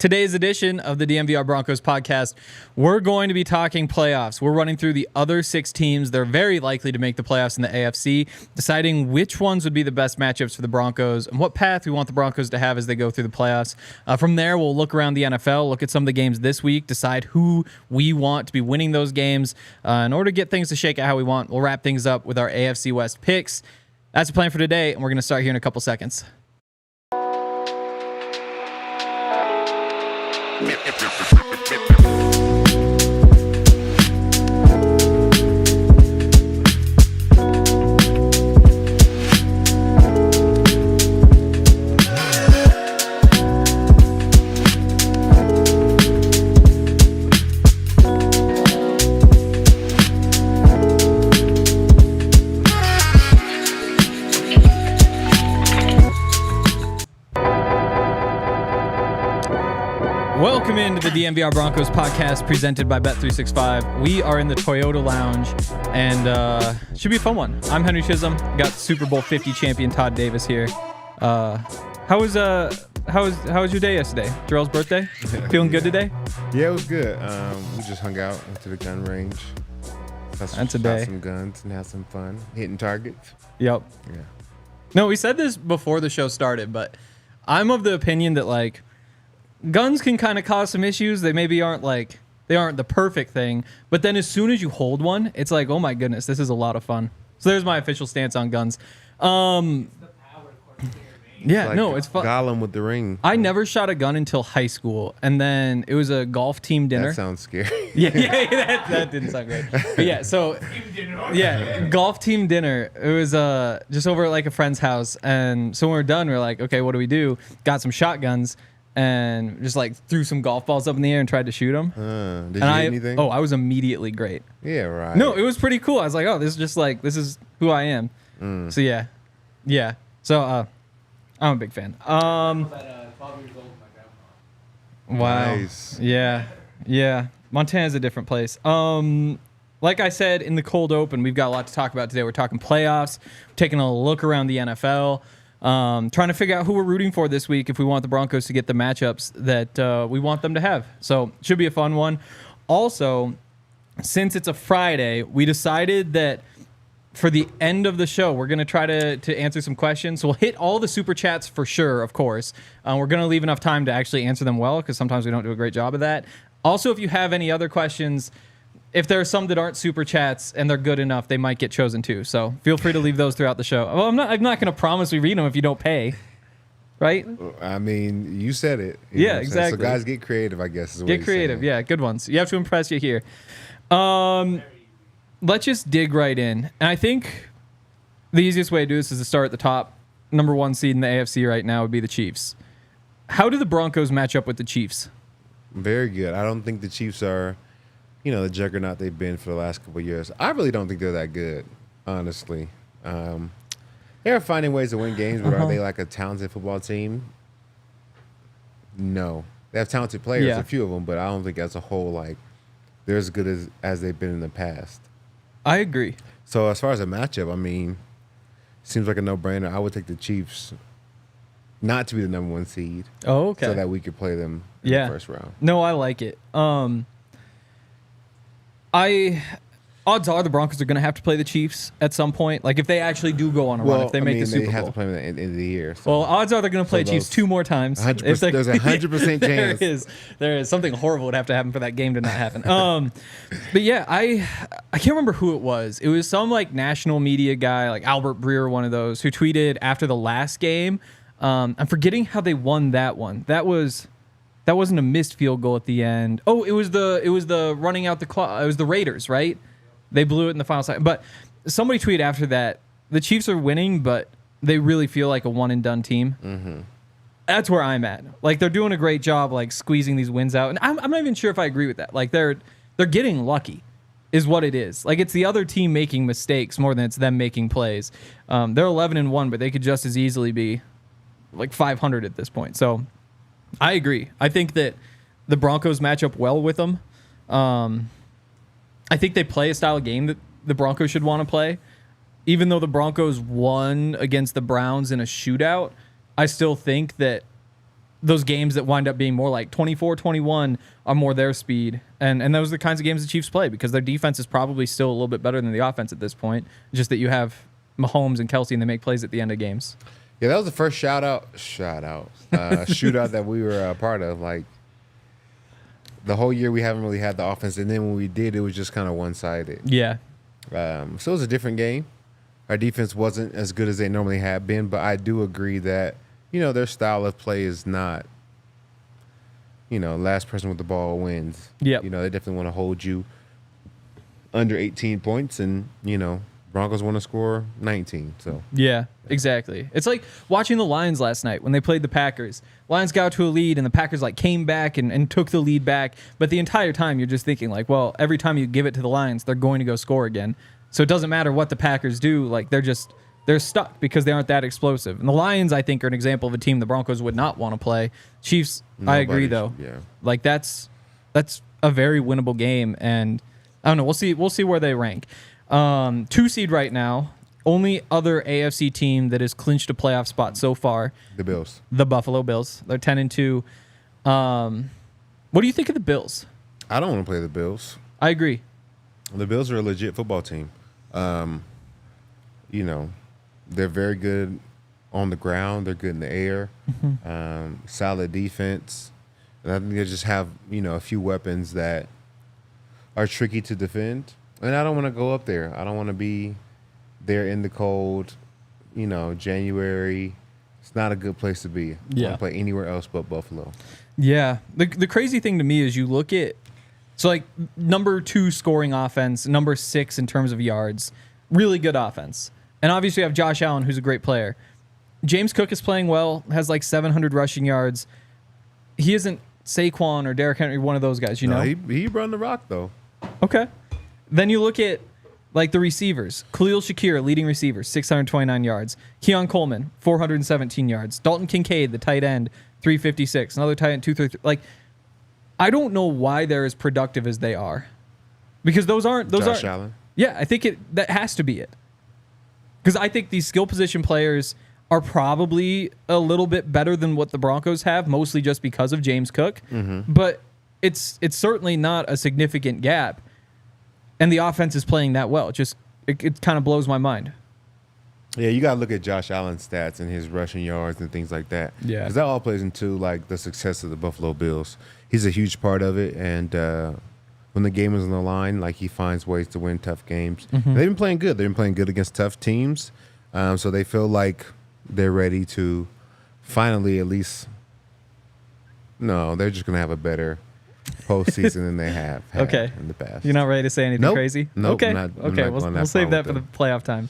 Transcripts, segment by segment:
Today's edition of the DNVR Broncos Podcast, we're going to be talking playoffs. We're running through the other 6 teams. They're very likely to make the playoffs in the AFC, deciding which ones would be the best matchups for the Broncos and what path we want the Broncos to have as they go through the playoffs. From there, we'll look around the NFL, look at some of the games this week, decide who we want to be winning those games. In order to get things to shake out how we want, we'll wrap things up with our AFC West picks. That's the plan for today, and we're going to start here in a couple seconds. Welcome into the DNVR Broncos Podcast presented by Bet365. We are in the Toyota Lounge, and should be a fun one. I'm Henry Chisholm. Got Super Bowl 50 champion Todd Davis here. How was your day yesterday? Jarrell's birthday? Feeling good today? Yeah, it was good. We just hung out, went to the gun range. That's a day. Shot some guns and had some fun hitting targets. Yep. Yeah. No, we said this before the show started, but I'm of the opinion that guns can kind of cause some issues. They maybe aren't the perfect thing, but then as soon as you hold one, it's like, oh my goodness, this is a lot of fun. So there's my official stance on guns. Yeah, no, it's fun. Gollum with the ring. I never shot a gun until high school, and then it was a golf team dinner. That sounds scary. Yeah, that didn't sound great. But yeah, golf team dinner. It was just over at a friend's house, and so when we're done, we're like, okay, what do we do? Got some shotguns. And just threw some golf balls up in the air and tried to shoot them. Did you hit anything? Oh, I was immediately great. Yeah, right. No, it was pretty cool. I was like, oh, this is just this is who I am. So yeah. So I'm a big fan. Wow. Nice. Yeah. Montana's a different place. Like I said in the cold open, we've got a lot to talk about today. We're talking playoffs, taking a look around the NFL. Trying to figure out who we're rooting for this week if we want the Broncos to get the matchups that we want them to have. So should be a fun one. Also, since it's a Friday, we decided that for the end of the show, we're going to try to answer some questions. So we'll hit all the super chats for sure, of course. We're going to leave enough time to actually answer them well because sometimes we don't do a great job of that. Also, if you have any other questions, if there are some that aren't super chats and they're good enough, they might get chosen too. So feel free to leave those throughout the show. Well, I'm not going to promise we read them if you don't pay, right? I mean, you said it. Yeah, exactly. So guys, get creative, I guess. Get creative. Saying. Yeah, good ones. You have to impress you here. Let's just dig right in. And I think the easiest way to do this is to start at the top. Number 1 seed in the AFC right now would be the Chiefs. How do the Broncos match up with the Chiefs? Very good. I don't think the Chiefs are the juggernaut they've been for the last couple of years. I really don't think they're that good, honestly. They're finding ways to win games, but are they a talented football team? No. They have talented players, a few of them, but I don't think as a whole, they're as good as they've been in the past. I agree. So as far as a matchup, I mean, seems like a no-brainer. I would take the Chiefs not to be the number 1 seed. Oh, okay. So that we could play them in the first round. No, I like it. Odds are the Broncos are going to have to play the Chiefs at some point. If they actually do go on a run, if they make the Super Bowl. They have to play them at the end of the year. So. Well, odds are they're going to play Chiefs 2 more times. 100%, there's a 100% chance. There is something horrible would have to happen for that game to not happen. But yeah, I can't remember who it was. It was some national media guy, Albert Breer, one of those, who tweeted after the last game. I'm forgetting how they won that one. That wasn't a missed field goal at the end. Oh, it was the running out the clock. It was the Raiders, right? They blew it in the final second. But somebody tweeted after that, the Chiefs are winning, but they really feel like a one-and-done team. Mm-hmm. That's where I'm at. They're doing a great job, squeezing these wins out. And I'm not even sure if I agree with that. They're getting lucky is what it is. It's the other team making mistakes more than it's them making plays. They're 11-1, but they could just as easily be 500 at this point. So I agree. I think that the Broncos match up well with them. I think they play a style of game that the Broncos should want to play. Even though the Broncos won against the Browns in a shootout, I still think that those games that wind up being more like 24-21 are more their speed. And those are the kinds of games the Chiefs play because their defense is probably still a little bit better than the offense at this point. Just that you have Mahomes and Kelsey and they make plays at the end of games. Yeah, that was the first shootout that we were a part of. Like, the whole year we haven't really had the offense, and then when we did, it was just kind of one-sided. Yeah. So it was a different game. Our defense wasn't as good as they normally have been, but I do agree that, their style of play is not, last person with the ball wins. Yeah. They definitely want to hold you under 18 points, and, Broncos want to score 19. So yeah, exactly. It's like watching the Lions last night when they played the Packers. Lions got to a lead and the Packers came back and took the lead back. But the entire time you're just thinking well, every time you give it to the Lions, they're going to go score again. So it doesn't matter what the Packers do. They're stuck because they aren't that explosive. And the Lions, I think, are an example of a team the Broncos would not want to play. Chiefs, I agree though. Yeah. That's a very winnable game, and I don't know. We'll see where they rank. 2 seed right now. Only other AFC team that has clinched a playoff spot so far. The Bills. The Buffalo Bills. They're 10-2. What do you think of the Bills? I don't want to play the Bills. I agree. The Bills are a legit football team. They're very good on the ground. They're good in the air. Solid defense. And I think they just have, a few weapons that are tricky to defend. And I don't want to go up there. I don't want to be there in the cold, January. It's not a good place to be. I want to play anywhere else but Buffalo. Yeah. The crazy thing to me is you look at, number 2 scoring offense, number 6 in terms of yards, really good offense. And obviously you have Josh Allen, who's a great player. James Cook is playing well, has 700 rushing yards. He isn't Saquon or Derrick Henry, one of those guys, know? He run the rock, though. Okay. Then you look at the receivers. Khalil Shakir, leading receiver, 629 yards. Keon Coleman, 417 yards. Dalton Kincaid, the tight end, 356. Another tight end, 233. I don't know why they're as productive as they are, because those aren't Josh Allen. Yeah, I think that has to be it. Because I think these skill position players are probably a little bit better than what the Broncos have, mostly just because of James Cook. But it's certainly not a significant gap. And the offense is playing that well. It kind of blows my mind. Yeah, you got to look at Josh Allen's stats and his rushing yards and things like that. Yeah. Because that all plays into, the success of the Buffalo Bills. He's a huge part of it. And when the game is on the line, he finds ways to win tough games. They've been playing good. They've been playing good against tough teams. So they feel like they're ready to finally at least – no, they're just going to have a better – postseason than they have had in the past. You're not ready to say anything crazy? Nope. Okay. We'll save that for the playoff time.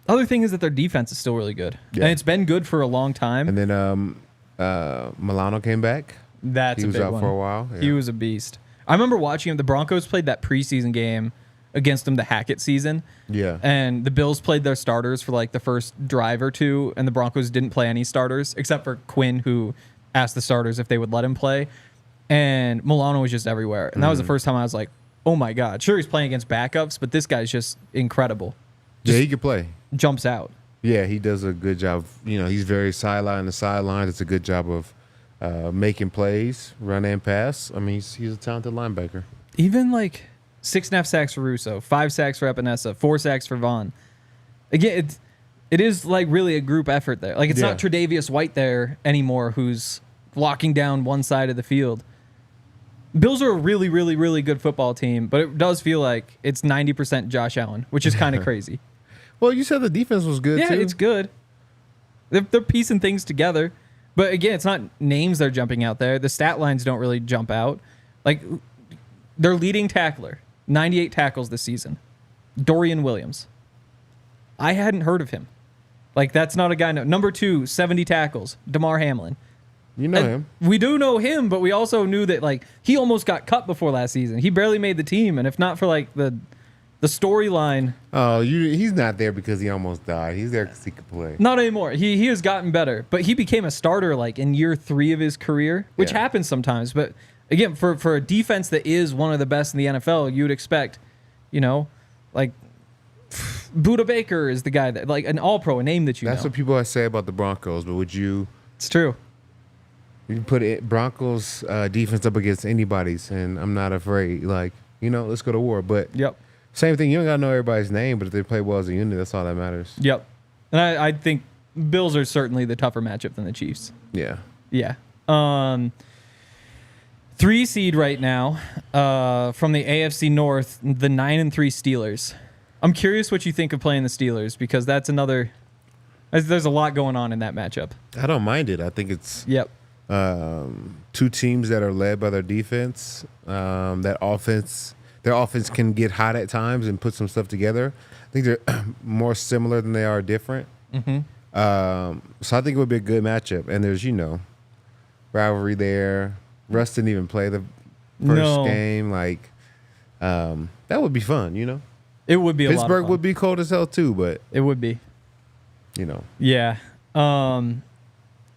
Other thing is that their defense is still really good. Yeah. And it's been good for a long time. And then Milano came back. That's a big one. He was out for a while. Yeah. He was a beast. I remember watching him. The Broncos played that preseason game against him, the Hackett season. Yeah. And the Bills played their starters for the first drive or two, and the Broncos didn't play any starters except for Quinn, who asked the starters if they would let him play. And Milano was just everywhere. And that was the first time I was like, oh, my God. Sure, he's playing against backups, but this guy's just incredible. Yeah, he can play. Jumps out. Yeah, he does a good job. He's very sideline to sideline. It's a good job of making plays, run and pass. I mean, he's a talented linebacker. Even 6.5 sacks for Russo, 5 sacks for Epinesa, 4 sacks for Vaughn. Again, it is really a group effort there. It's not Tre'Davious White there anymore who's locking down one side of the field. Bills are a really, really, really good football team, but it does feel like it's 90% Josh Allen, which is kind of crazy. Well, you said the defense was good, too. Yeah, it's good. They're piecing things together. But again, it's not names they're jumping out there. The stat lines don't really jump out. Their leading tackler, 98 tackles this season, Dorian Williams. I hadn't heard of him. That's not a guy. Number 2, 70 tackles, Damar Hamlin. You know him. We do know him, but we also knew that he almost got cut before last season. He barely made the team, and if not for the storyline. Oh, he's not there because he almost died. He's there because he could play. Not anymore. He has gotten better, but he became a starter in year 3 of his career, which happens sometimes. But again, for a defense that is one of the best in the NFL, you would expect, Buda Baker is the guy that an All-Pro, a name that you know. That's what people say about the Broncos, but would you? It's true. You put Broncos defense up against anybody's, and I'm not afraid. Like, let's go to war. But same thing. You don't got to know everybody's name, but if they play well as a unit, that's all that matters. Yep. And I think Bills are certainly the tougher matchup than the Chiefs. Yeah. Yeah. 3 seed right now from the AFC North, the 9-3 Steelers. I'm curious what you think of playing the Steelers because that's another. There's a lot going on in that matchup. I don't mind it. I think it's two teams that are led by their defense. Their offense can get hot at times and put some stuff together. I think they're more similar than they are different. Mm-hmm. So I think it would be a good matchup. And there's rivalry there. Russ didn't even play the first game. Like, that would be fun, It would be a lot of fun. Pittsburgh would be cold as hell too, but it would be. Yeah.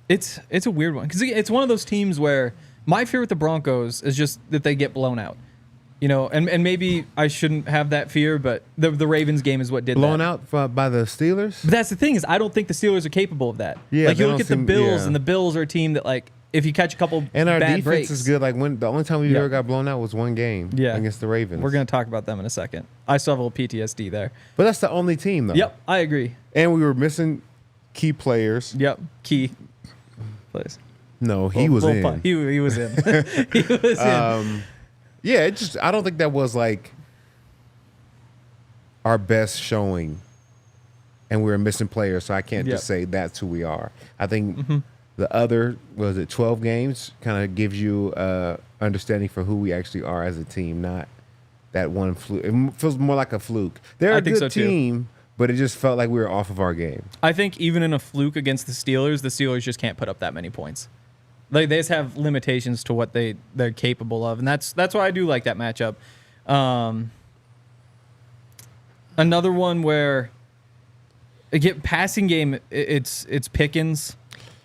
It's a weird one because it's one of those teams where my fear with the Broncos is just that they get blown out. And maybe I shouldn't have that fear, but the Ravens game is what did blown that. out by the Steelers? But that's the thing is I don't think the Steelers are capable of that. Yeah, like you look at the Bills, and the Bills are a team that like if you catch a couple and our bad defense breaks, is good. Like when the only time we ever got blown out was one game against the Ravens. We're gonna talk about them in a second. I still have a little PTSD there. But that's the only team though. Yep, I agree. And we were missing key players. Yep, key players. No, he was in. He was in. He was in. Yeah, I don't think that was like our best showing, and we were missing players, so I can't just say that's who we are. I think the other 12 games kind of gives you understanding for who we actually are as a team, not that one fluke. It feels more like a fluke. They're a good team, but it just felt like we were off of our game. I think even in a fluke against the Steelers just can't put up that many points. They just have limitations to what they're capable of, and that's why I do like that matchup. Another one where passing game, it's Pickens,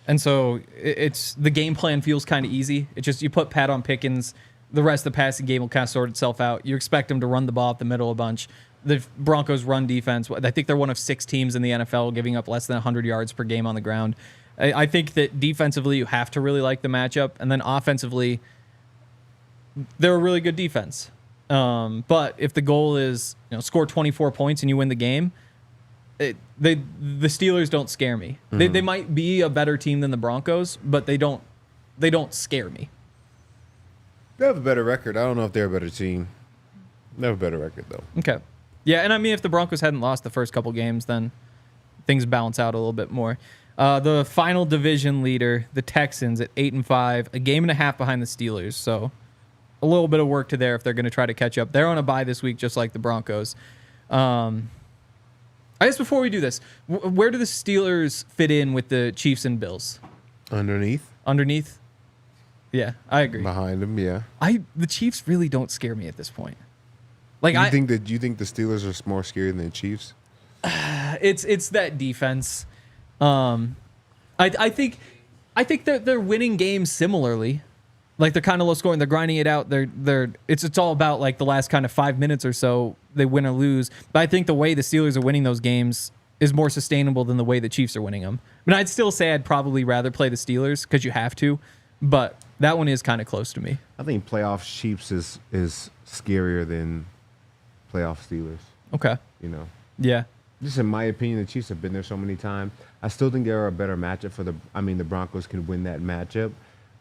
and so it's the game plan feels kind of easy. It's just you put Pat on Pickens, the rest of the passing game will kind of sort itself out. You expect them to run the ball up the middle a bunch. The Broncos run defense, I think they're one of 6 teams in the NFL giving up less than 100 yards per game on the ground. I think that defensively you have to really like the matchup, and then offensively they're a really good defense. But if the goal is score 24 points and you win the game, the Steelers don't scare me. Mm-hmm. They might be a better team than the Broncos, but they don't scare me. They have a better record. I don't know if they're a better team. They have a better record though. Okay. Yeah, and I mean if the Broncos hadn't lost the first couple games, then things balance out a little bit more. The final division leader, the Texans at 8-5, a game and a half behind the Steelers. So a little bit of work to there if they're going to try to catch up. They're on a bye this week, just like the Broncos. I guess before we do this, where do the Steelers fit in with the Chiefs and Bills? Underneath? Yeah, I agree. Behind them, yeah. The Chiefs really don't scare me at this point. Like you think the Steelers are more scary than the Chiefs? It's that defense. I think that they're winning games similarly. Like they're kind of low scoring. They're grinding it out. It's all about like the last kind of 5 minutes or so they win or lose. But I think the way the Steelers are winning those games is more sustainable than the way the Chiefs are winning them. I mean, I'd still say I'd probably rather play the Steelers because you have to. But that one is kind of close to me. I think playoff Chiefs is scarier than playoff Steelers. Okay. Yeah. Just in my opinion, the Chiefs have been there so many times. I still think they're a better matchup the Broncos can win that matchup.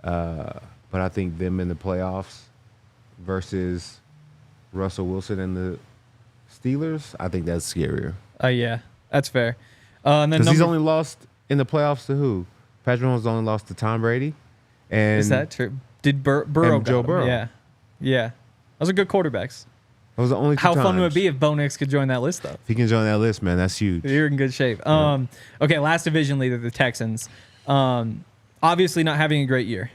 But I think them in the playoffs versus Russell Wilson and the Steelers, I think that's scarier. Yeah, that's fair. And then he's only lost in the playoffs to who? Patrick Mahomes only lost to Tom Brady. And is that true? Did Burrow and Joe Burrow? Yeah. Those are good quarterbacks. Those are the only two How times. fun would it be if Bo Nix could join that list, though? If he can join that list, man, that's huge. You're in good shape. Okay, last division leader, the Texans. Obviously not having a great year.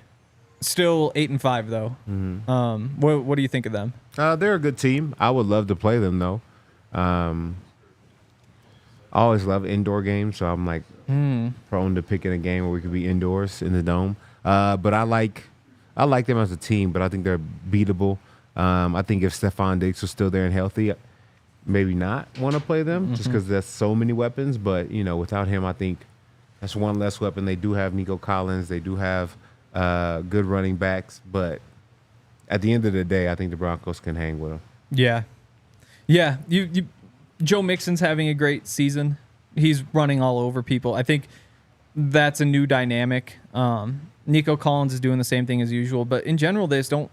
Still 8-5 though. Mm-hmm. What do you think of them? They're a good team. I would love to play them though. I always love indoor games, so I'm like prone to picking a game where we could be indoors in the dome. But I like them as a team, but I think they're beatable. I think if Stephon Diggs was still there and healthy, maybe not want to play them just because there's so many weapons. But without him, I think that's one less weapon. They do have Nico Collins. They do have good running backs, but at the end of the day, I think the Broncos can hang with them. Yeah. Yeah. Joe Mixon's having a great season. He's running all over people. I think that's a new dynamic. Nico Collins is doing the same thing as usual, but in general, they just don't.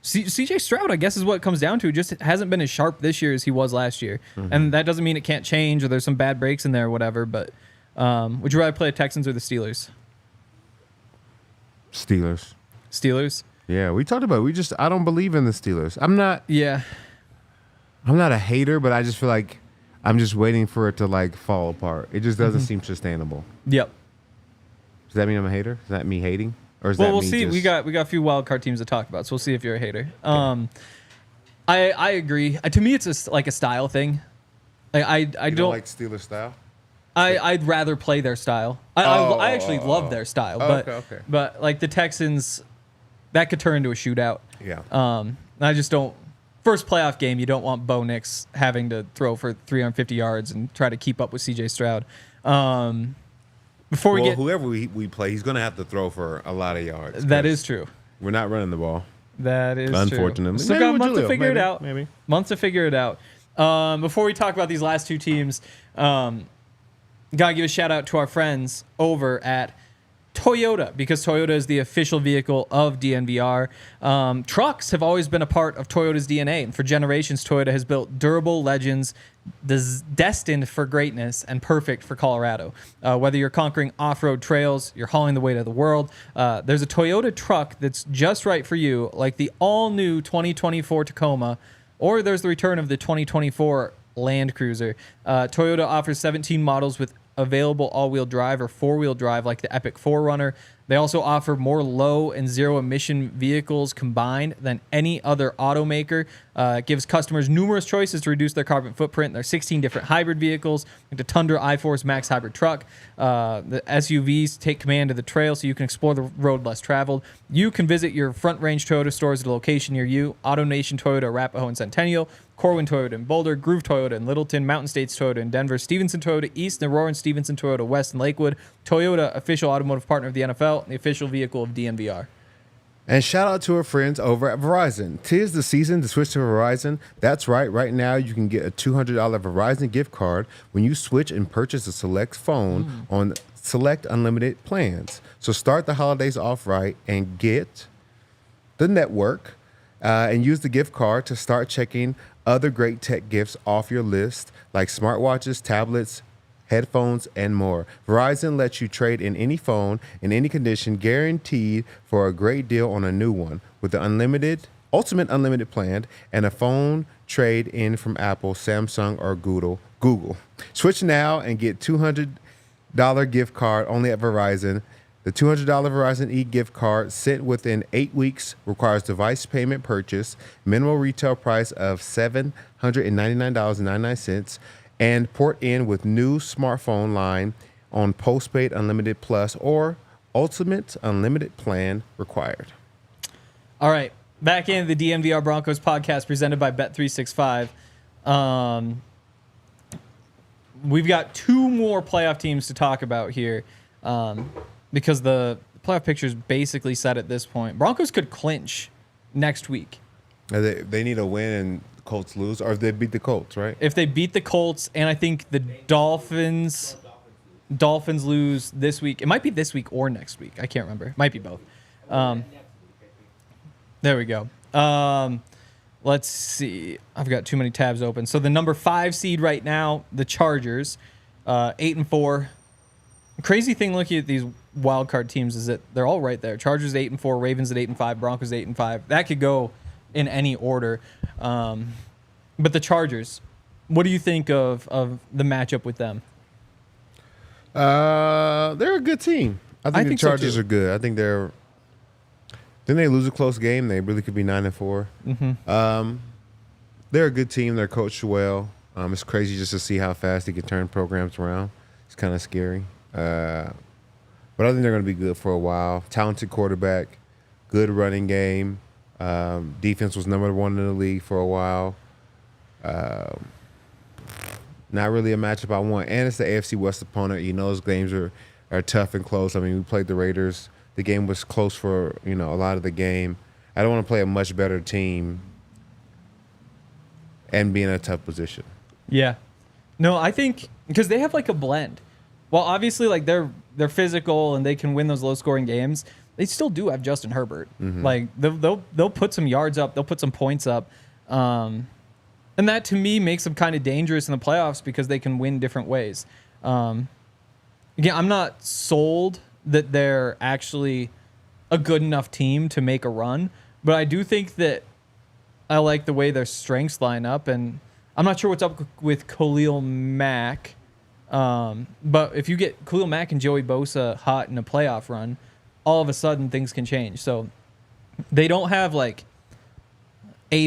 CJ Stroud, I guess, is what it comes down to. Just hasn't been as sharp this year as he was last year. And that doesn't mean it can't change or there's some bad breaks in there or whatever, but would you rather play the Texans or the Steelers? Steelers? Yeah, we talked about it. I don't believe in the Steelers. I'm not a hater, but I just feel like I'm just waiting for it to like fall apart. It just doesn't seem sustainable. Yep. Does that mean I'm a hater? Is that me hating? Or is well, that we'll me see. Just... We got a few wild card teams to talk about, so we'll see if you're a hater. Okay. I agree. To me, it's like a style thing. I don't like Steelers style. I'd rather play their style. I actually love their style, but okay. but like the Texans, that could turn into a shootout. Yeah. I just don't. First playoff game, you don't want Bo Nix having to throw for 350 yards and try to keep up with CJ Stroud. Whoever we play, he's going to have to throw for a lot of yards. That is true. We're not running the ball. That is unfortunately. True. Still got a month to figure it out. Maybe. Months to figure it out. Before we talk about these last two teams, gotta give a shout out to our friends over at Toyota, because Toyota is the official vehicle of DNVR. Trucks have always been a part of Toyota's DNA, and for generations, Toyota has built durable legends destined for greatness and perfect for Colorado. Whether you're conquering off-road trails, you're hauling the weight of the world, there's a Toyota truck that's just right for you, like the all-new 2024 Tacoma, or there's the return of the 2024 Land Cruiser. Toyota offers 17 models with available all-wheel drive or four-wheel drive like the Epic 4Runner. They also offer more low and zero-emission vehicles combined than any other automaker. It gives customers numerous choices to reduce their carbon footprint. There are 16 different hybrid vehicles, like the Tundra iForce Max hybrid truck. The SUVs take command of the trail so you can explore the road less traveled. You can visit your Front Range Toyota stores at a location near you. AutoNation Toyota, Arapahoe and Centennial. Corwin Toyota in Boulder, Groove Toyota in Littleton, Mountain States Toyota in Denver, Stevenson Toyota East, and Aurora and Stevenson Toyota West in Lakewood. Toyota, official automotive partner of the NFL, and the official vehicle of DNVR. And shout out to our friends over at Verizon. 'Tis the season to switch to Verizon. That's right. Right now, you can get a $200 Verizon gift card when you switch and purchase a select phone on select unlimited plans. So start the holidays off right and get the network and use the gift card to start checking other great tech gifts off your list, like smartwatches, tablets, headphones, and more. Verizon lets you trade in any phone in any condition, guaranteed for a great deal on a new one with the ultimate unlimited plan and a phone trade in from Apple, Samsung, or Google. Switch now and get $200 gift card only at Verizon. The $200 Verizon e-gift card sent within 8 weeks requires device payment purchase, minimum retail price of $799.99, and port in with new smartphone line on postpaid unlimited plus or ultimate unlimited plan required. All right, back in the DNVR Broncos podcast presented by Bet365. We've got two more playoff teams to talk about here. Because the playoff picture is basically set at this point. Broncos could clinch next week. They need a win and the Colts lose, or if they beat the Colts, right? If they beat the Colts, and I think the Dolphins lose this week. It might be this week or next week. I can't remember. It might be both. There we go. Let's see. I've got too many tabs open. So the number 5 seed right now, the Chargers, 8-4. Crazy thing looking at these wild card teams is that they're all right there. Chargers 8-4, Ravens at 8-5, Broncos 8-5. That could go in any order. But the Chargers, what do you think of the matchup with them? They're a good team. I think the Chargers are good. I think then they lose a close game, they really could be 9-4. They're a good team. They're coached well. It's crazy just to see how fast they can turn programs around. It's kind of scary. But I think they're going to be good for a while. Talented quarterback, good running game. Defense was number 1 in the league for a while. Not really a matchup I want. And it's the AFC West opponent. You know those games are tough and close. I mean, we played the Raiders The game was close for, a lot of the game. I don't want to play a much better team and be in a tough position. Yeah. No, I think because they have like a blend. Well, obviously, like they're physical and they can win those low-scoring games. They still do have Justin Herbert. Mm-hmm. Like they'll put some yards up, they'll put some points up, and that to me makes them kind of dangerous in the playoffs because they can win different ways. Again, I'm not sold that they're actually a good enough team to make a run, but I do think that I like the way their strengths line up, and I'm not sure what's up with Khalil Mack. But if you get Khalil Mack and Joey Bosa hot in a playoff run, all of a sudden things can change. So they don't have like A+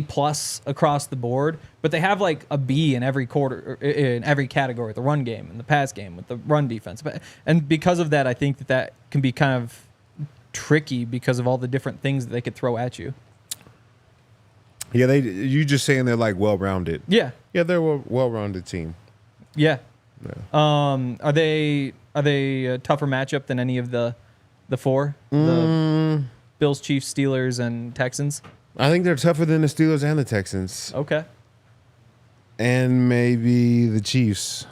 across the board, but they have like a B in every quarter, in every category, the run game and the pass game with the run defense. And because of that, I think that can be kind of tricky because of all the different things that they could throw at you. Yeah, you just saying they're like well-rounded. Yeah. Yeah, they're a well-rounded team. Yeah. Yeah. Are they a tougher matchup than any of the four? The Bills, Chiefs, Steelers, and Texans? I think they're tougher than the Steelers and the Texans. Okay. And maybe the Chiefs.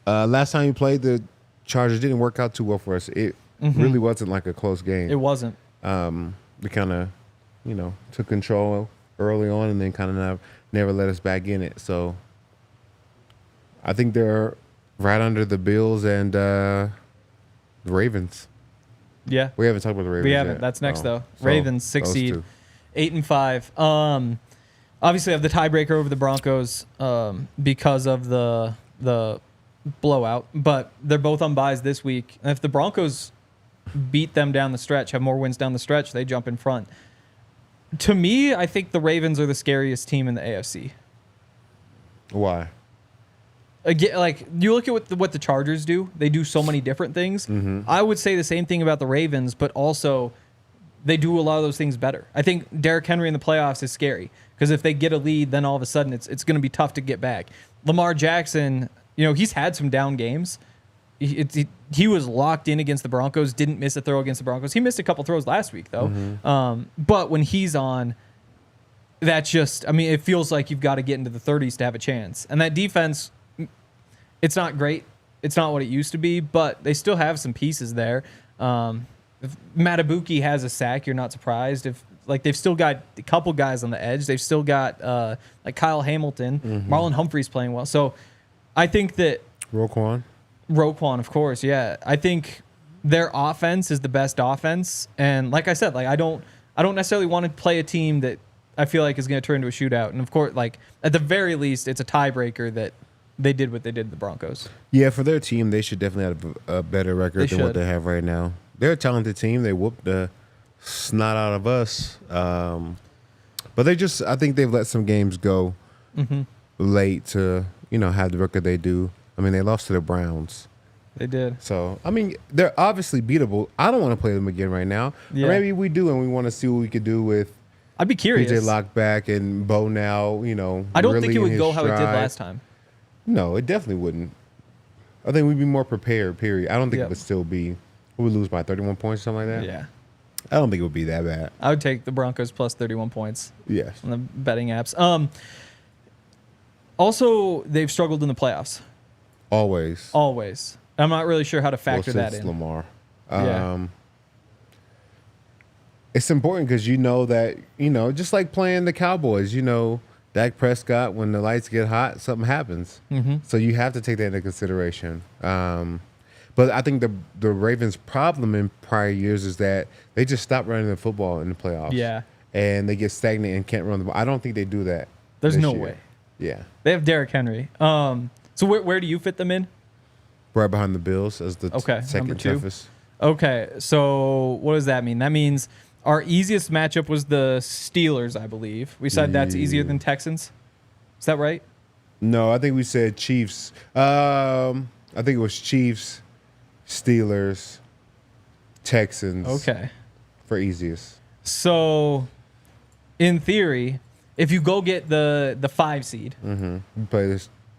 Last time we played, the Chargers didn't work out too well for us. It really wasn't like a close game. It wasn't. We kind of, took control early on and then kind of never let us back in it. So I think they're right under the Bills and the Ravens. Yeah. We haven't talked about the Ravens We haven't. yet. That's next, though. So Ravens, 6 seed, 8-5. Obviously, I have the tiebreaker over the Broncos because of the blowout, but they're both on byes this week. And if the Broncos beat them down the stretch, have more wins down the stretch, they jump in front. To me, I think the Ravens are the scariest team in the AFC. Why? Again, like you look at what the Chargers do, they do so many different things. I would say the same thing about the Ravens, but also they do a lot of those things better. I think Derrick Henry in the playoffs is scary because if they get a lead, then all of a sudden it's going to be tough to get back. Lamar Jackson, he's had some down games. He was locked in against the Broncos, didn't miss a throw against the Broncos. He missed a couple throws last week, though. But when he's on, that's just, it feels like you've got to get into the 30s to have a chance. And that defense, it's not great. It's not what it used to be, but they still have some pieces there. If Matabuki has a sack, you're not surprised. If they've still got a couple guys on the edge. They've still got like Kyle Hamilton, Marlon Humphrey's playing well. So I think that Roquan, of course, yeah. I think their offense is the best offense, and like I said, like I don't necessarily want to play a team that I feel like is going to turn into a shootout. And of course, like at the very least, it's a tiebreaker that they did what they did to the Broncos. Yeah, for their team, they should definitely have a better record than what they have right now. They're a talented team. They whooped the snot out of us, but I think they've let some games go late to have the record they do. They lost to the Browns. They did. So, they're obviously beatable. I don't want to play them again right now. Yeah. Or maybe we do, and we want to see what we could do with I'd be curious. PJ Lockback and Bo now, I don't really think it would go stride. how it did last time. No, it definitely wouldn't. I think we'd be more prepared, period. I don't think it would still be, we would lose by 31 points or something like that. Yeah. I don't think it would be that bad. I would take the Broncos plus 31 points. Yes. On the betting apps. Also, they've struggled in the playoffs. Always. I'm not really sure how to factor that in. Lamar. Yeah. It's important because that, just like playing the Cowboys, Dak Prescott, when the lights get hot, something happens. So you have to take that into consideration. But I think the Ravens' problem in prior years is that they just stop running the football in the playoffs. Yeah. And they get stagnant and can't run the ball. I don't think they do that. There's no year. way. Yeah. They have Derrick Henry. So where do you fit them in? Right behind the Bills as the second number 2. toughest. Okay, so what does that mean? That means our easiest matchup was the Steelers, I believe. We said that's easier than Texans. Is that right? No, I think we said Chiefs. I think it was Chiefs, Steelers, Texans. Okay. For easiest. So, in theory, if you go get the 5 seed,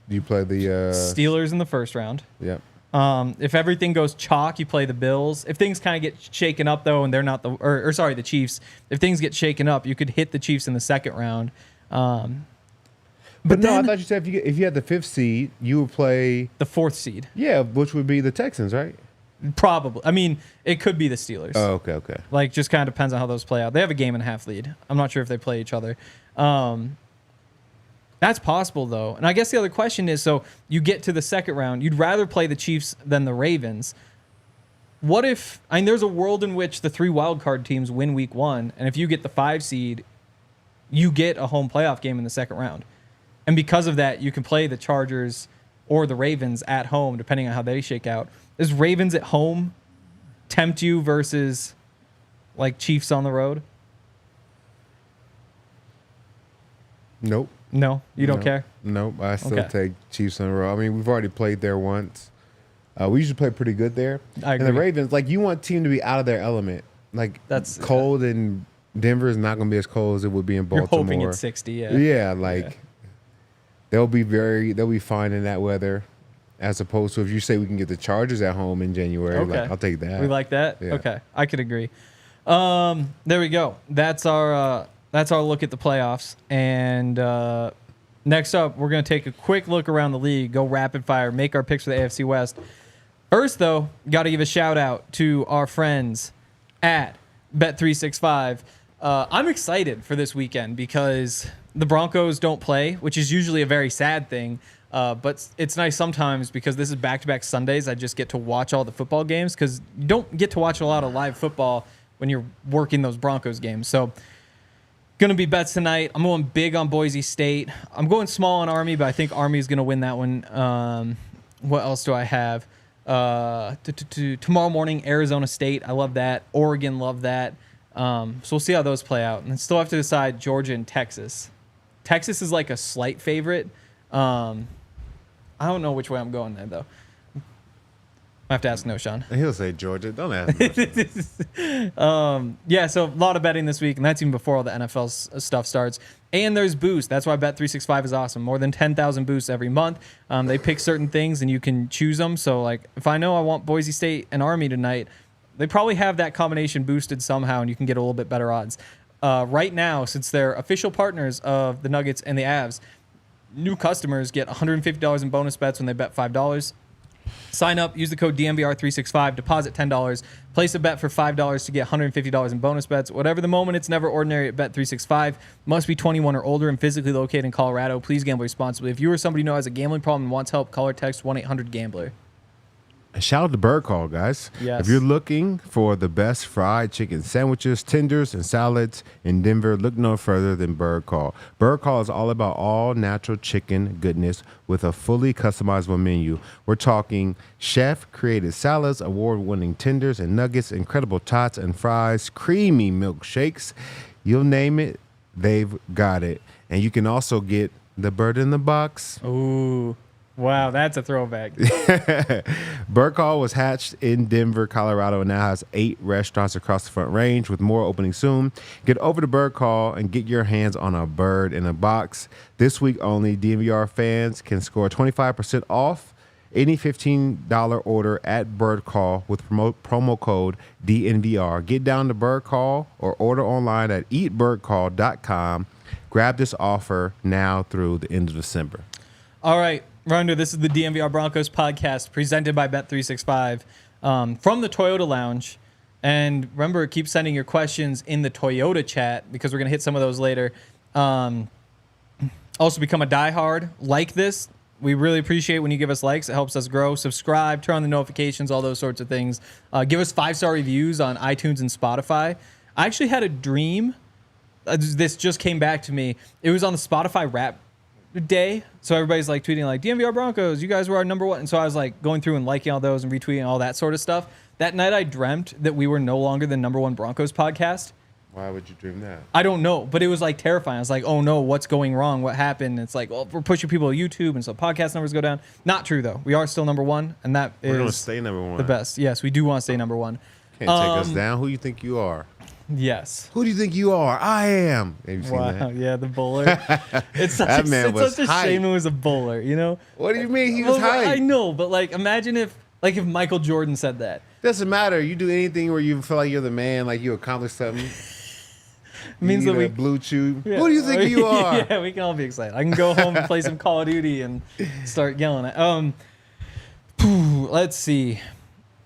You play the Steelers in the first round. Yep. If everything goes chalk, you play the Bills. If things kind of get shaken up though, and they're not the Chiefs. If things get shaken up, you could hit the Chiefs in the second round. But no, I thought you said if you had the 5th seed, you would play the 4th seed. Yeah, which would be the Texans, right? Probably. I mean, it could be the Steelers. Oh, okay. Like, just kind of depends on how those play out. They have a 1.5 lead. I'm not sure if they play each other. That's possible, though. And I guess the other question is, so you get to the second round, you'd rather play the Chiefs than the Ravens. What if, I mean, there's a world in which the 3 wildcard teams win week 1, and if you get the 5 seed, you get a home playoff game in the second round. And because of that, you can play the Chargers or the Ravens at home, depending on how they shake out. Does Ravens at home tempt you versus, like, Chiefs on the road? Nope. No? You don't care? Nope. I still take Chiefs on the road. I mean, we've already played there once. We usually play pretty good there. I agree. And the Ravens, like, you want a team to be out of their element. Like, that's cold in Denver is not going to be as cold as it would be in Baltimore. You're hoping it's 60, yeah. Yeah, like, they'll be fine in that weather. As opposed to if you say we can get the Chargers at home in January, like, I'll take that. We like that? Yeah. Okay, I could agree. There we go. That's our look at the playoffs. And next up, we're going to take a quick look around the league, go rapid fire, make our picks for the AFC West. First, though, got to give a shout out to our friends at Bet365. I'm excited for this weekend because the Broncos don't play, which is usually a very sad thing. But it's nice sometimes because this is back-to-back Sundays. I just get to watch all the football games because you don't get to watch a lot of live football when you're working those Broncos games. So, going to be bets tonight. I'm going big on Boise State. I'm going small on Army, but I think Army is going to win that one. What else do I have? Tomorrow morning, Arizona State. I love that. Oregon, love that. So we'll see how those play out. And still have to decide Georgia and Texas. Texas is like a slight favorite. I don't know which way I'm going there, though. I have to ask Sean. He'll say Georgia. Don't ask him. Yeah, so a lot of betting this week, and that's even before all the NFL stuff starts. And there's boost. That's why Bet365 is awesome. More than 10,000 boosts every month. They pick certain things, and you can choose them. So, like, if I know I want Boise State and Army tonight, they probably have that combination boosted somehow, and you can get a little bit better odds. Right now, since they're official partners of the Nuggets and the Avs, new customers get $150 in bonus bets when they bet $5. Sign up, use the code DNVR365, deposit $10, place a bet for $5 to get $150 in bonus bets. Whatever the moment, it's never ordinary at Bet365. Must be 21 or older and physically located in Colorado. Please gamble responsibly. If you or somebody you know has a gambling problem and wants help, call or text 1-800-GAMBLER. Shout out to Bird Call, guys. Yes. If you're looking for the best fried chicken sandwiches, tenders, and salads in Denver, look no further than Bird Call. Bird Call is all about all natural chicken goodness with a fully customizable menu. We're talking chef-created salads, award-winning tenders and nuggets, incredible tots and fries, creamy milkshakes. You'll name it, they've got it. And you can also get the bird in the box. Ooh. Wow, that's a throwback. Bird Call was hatched in Denver, Colorado, and now has 8 restaurants across the Front Range with more opening soon. Get over to Bird Call and get your hands on a bird in a box. This week only, DNVR fans can score 25% off any $15 order at Bird Call with promo code DNVR. Get down to Bird Call or order online at eatbirdcall.com. Grab this offer now through the end of December. All right. Reminder, this is the DNVR Broncos Podcast presented by Bet365 from the Toyota Lounge. And remember, keep sending your questions in the Toyota chat because we're going to hit some of those later. Also, become a diehard. Like this. We really appreciate when you give us likes. It helps us grow. Subscribe, turn on the notifications, all those sorts of things. Give us 5-star reviews on iTunes and Spotify. I actually had a dream. This just came back to me. It was on the Spotify Rap day, so everybody's like tweeting like DNVR Broncos, you guys were our number one, and so I was like going through and liking all those and retweeting all that sort of stuff. That night I dreamt that we were no longer the number one Broncos podcast. Why would you dream that? I don't know, but it was like terrifying. I was like, oh no, what's going wrong? What happened? It's like, well, we're pushing people to YouTube, and so podcast numbers go down. Not true though. We are still number one, and that we're gonna stay number one. The best. Yes, we do want to stay number one. Can't take us down. Who do you think you are? Yes. Who do you think you are? I am. Have you seen that? Yeah, the bowler. It's such a shame it was a bowler, you know? What do you mean he was hype? I know, but like imagine if Like if Michael Jordan said that. Doesn't matter. You do anything where you feel like you're the man, like you accomplished something. Means that we blue chew. Yeah. Who do you think you are? Yeah, we can all be excited. I can go home and play some Call of Duty and start yelling at. Let's see.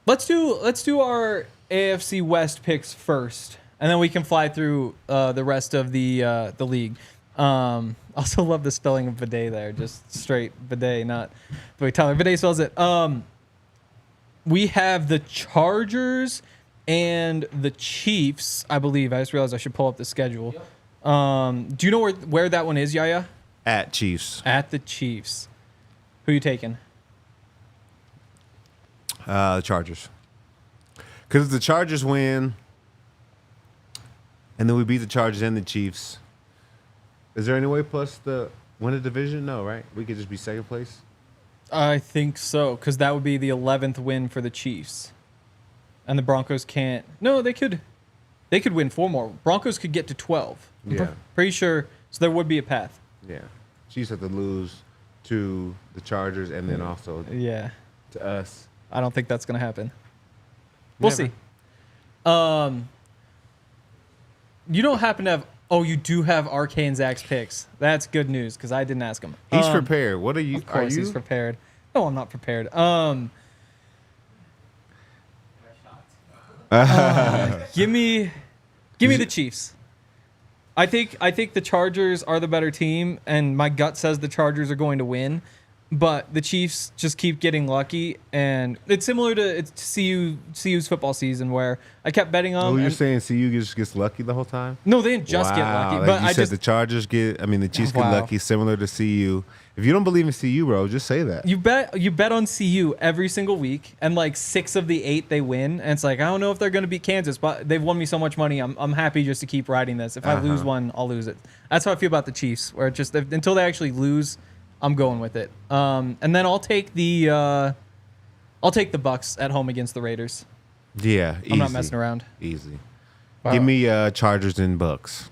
Let's do our AFC West picks first, and then we can fly through the rest of the league. Also love the spelling of bidet there, just straight bidet, not the way Tyler Bidet spells it. We have the Chargers and the Chiefs, I believe. I just realized I should pull up the schedule. Yep. Do you know where that one is, Yaya? At Chiefs. At the Chiefs. Who are you taking? The Chargers. Because if the Chargers win, and then we beat the Chargers and the Chiefs, is there any way plus the win a division? No, right? We could just be second place? I think so, because that would be the 11th win for the Chiefs. And the Broncos can't. No, they could win 4 more. Broncos could get to 12. Yeah. Pretty sure. So there would be a path. Yeah. Chiefs have to lose to the Chargers and then also to us. I don't think that's going to happen. We'll see. You don't happen to have... Oh, you do have RK and Zach's picks. That's good news, because I didn't ask him. He's prepared. What are you? Of course he's prepared. No, I'm not prepared. Give me the Chiefs. I think the Chargers are the better team, and my gut says the Chargers are going to win. But the Chiefs just keep getting lucky, and it's similar to CU's football season where I kept betting on. Oh, you're saying CU just gets lucky the whole time? No, they didn't just get lucky. Like but you said the Chargers the Chiefs get lucky, similar to CU. If you don't believe in CU, bro, just say that. You bet on CU every single week, and like 6 of the 8 they win, and it's like I don't know if they're going to beat Kansas, but they've won me so much money. I'm happy just to keep riding this. If I lose one, I'll lose it. That's how I feel about the Chiefs, where just until they actually lose, I'm going with it. And then I'll take the Bucs at home against the Raiders. Yeah, easy. I'm not messing around. Easy. Wow. Give me Chargers and Bucs.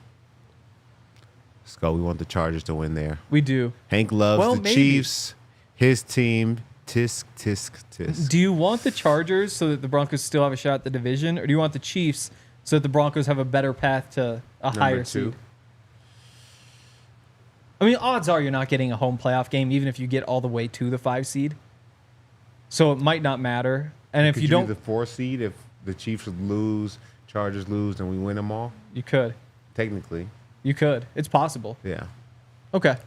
Let's go. We want the Chargers to win there. We do. Hank loves the Chiefs. His team. Tisk, tisk, tisk. Do you want the Chargers so that the Broncos still have a shot at the division, or do you want the Chiefs so that the Broncos have a better path to a higher seed? I mean, odds are you're not getting a home playoff game, even if you get all the way to the 5 seed. So it might not matter. And if you don't, the 4 seed, if the Chiefs lose, Chargers lose, and we win them all, you could. Technically, you could. It's possible. Yeah. Okay.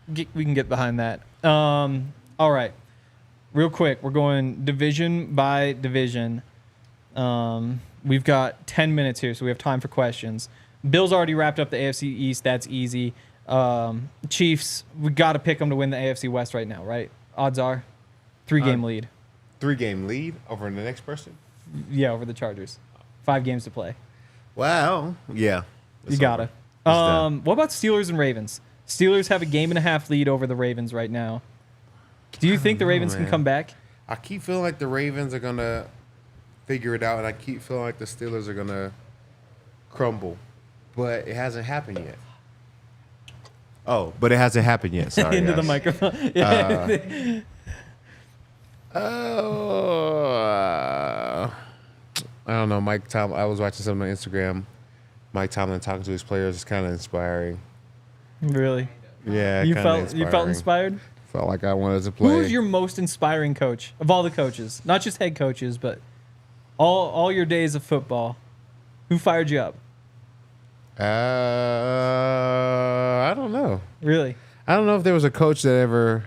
We can get behind that. All right. Real quick, we're going division by division. We've got 10 minutes here, so we have time for questions. Bill's already wrapped up the AFC East. That's easy. Chiefs, we got to pick them to win the AFC West right now, right? Odds are 3-game lead. 3-game lead over the next person? Yeah, over the Chargers. 5 games to play. Wow. Yeah. You got to. What about Steelers and Ravens? Steelers have a 1.5 lead over the Ravens right now. Do you think the Ravens can come back? I keep feeling like the Ravens are going to figure it out, and I keep feeling like the Steelers are going to crumble. But it hasn't happened yet. Oh, but it hasn't happened yet. Sorry. Into the microphone. I don't know. Mike Tomlin. I was watching something on Instagram. Mike Tomlin talking to his players is kind of inspiring. Really? Yeah. You felt inspired? Felt like I wanted to play. Who was your most inspiring coach of all the coaches? Not just head coaches, but all your days of football. Who fired you up? I don't know. Really? I don't know if there was a coach that ever,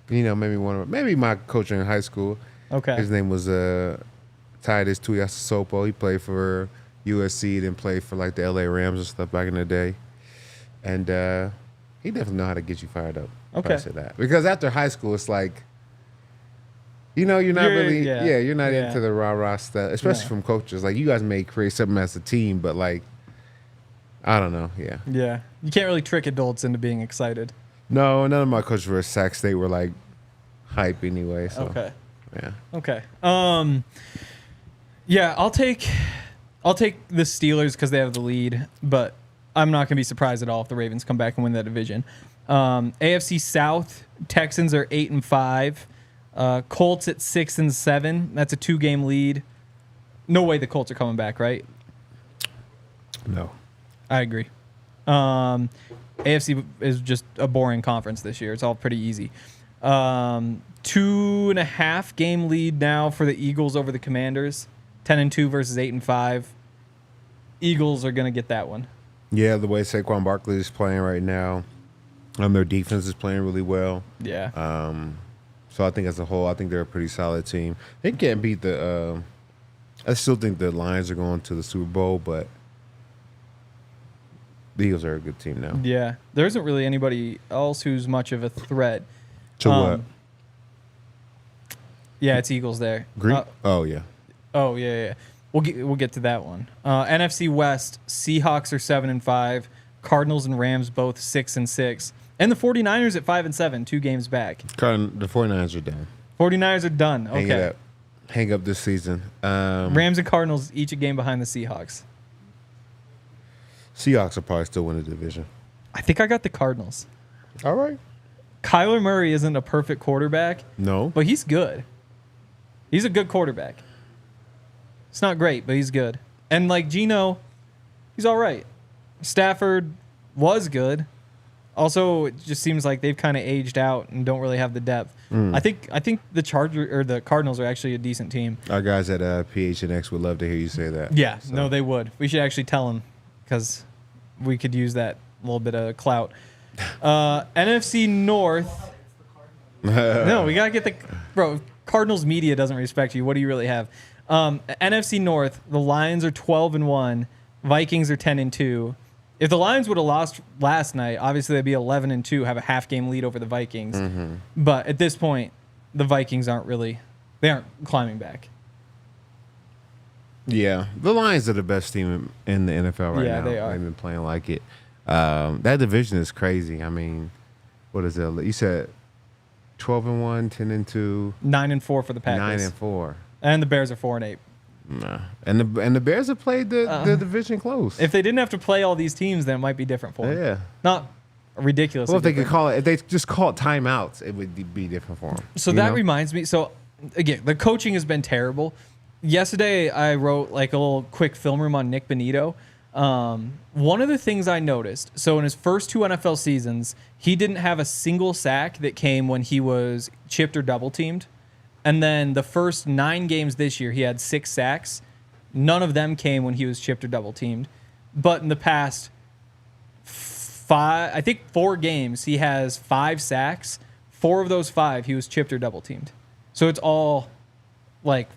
maybe my coach in high school. Okay. His name was Titus Tuiasosopo. He played for USC, then played for like the LA Rams and stuff back in the day. And he definitely know how to get you fired up. Okay. I say that. Because after high school, it's like, you're not you're not into the rah-rah stuff, especially from coaches. Like, you guys may create something as a team, but like, I don't know. Yeah. Yeah. You can't really trick adults into being excited. No, none of my coaches were at Sac State were like hype anyway. So. Okay. Yeah. Okay. Yeah, I'll take the Steelers because they have the lead, but I'm not gonna be surprised at all if the Ravens come back and win that division. AFC South, Texans are 8-5. Colts at 6-7. That's a 2-game lead. No way the Colts are coming back, right? No. I agree. AFC is just a boring conference this year. It's all pretty easy. 2.5 game lead now for the Eagles over the Commanders. 10-2 versus 8-5. Eagles are going to get that one. Yeah, the way Saquon Barkley is playing right now, their defense is playing really well. Yeah. So I think as a whole, I think they're a pretty solid team. They can't beat the. I still think the Lions are going to the Super Bowl, but the Eagles are a good team now. Yeah, there isn't really anybody else who's much of a threat. So what? Yeah, it's Eagles there. Green? Oh yeah. Oh yeah. We'll get to that one. NFC West, Seahawks are 7-5. Cardinals and Rams both 6-6. And the 49ers at 5-7, 2 games back. The 49ers are done. 49ers are done. Okay. Hang up this season. Rams and Cardinals each a game behind the Seahawks. Seahawks will probably still win the division. I think I got the Cardinals. All right. Kyler Murray isn't a perfect quarterback. No. But he's good. He's a good quarterback. It's not great, but he's good. And like Geno, he's all right. Stafford was good. Also, it just seems like they've kind of aged out and don't really have the depth. I think the Cardinals are actually a decent team. Our guys at PHNX would love to hear you say that. Yeah, so. No, they would. We should actually tell them because we could use that little bit of clout. NFC North. No, we gotta get the Cardinals media doesn't respect you. What do you really have? NFC North. The Lions are 12-1. Vikings are 10-2. If the Lions would have lost last night, obviously they'd be 11-2, have a half-game lead over the Vikings. Mm-hmm. But at this point, the Vikings aren't climbing back. Yeah, the Lions are the best team in the NFL right now. Yeah, they are. They've been playing like it. That division is crazy. I mean, what is it? You said 12-1, 10-2, 9-4 for the Packers. 9-4, and the Bears are 4-8. Nah. And the Bears have played the division close. If they didn't have to play all these teams, then it might be different for them. Yeah. Not ridiculous. Well, if they just call it timeouts, it would be different for them. So that reminds me. So again, the coaching has been terrible. Yesterday, I wrote like a little quick film room on Nick Bonito. One of the things I noticed, so in his first 2 NFL seasons, he didn't have a single sack that came when he was chipped or double teamed. And then the first 9 games this year, he had 6 sacks. None of them came when he was chipped or double teamed. But in the past 4 games, he has 5 sacks. 4 of those 5, he was chipped or double teamed. So it's all like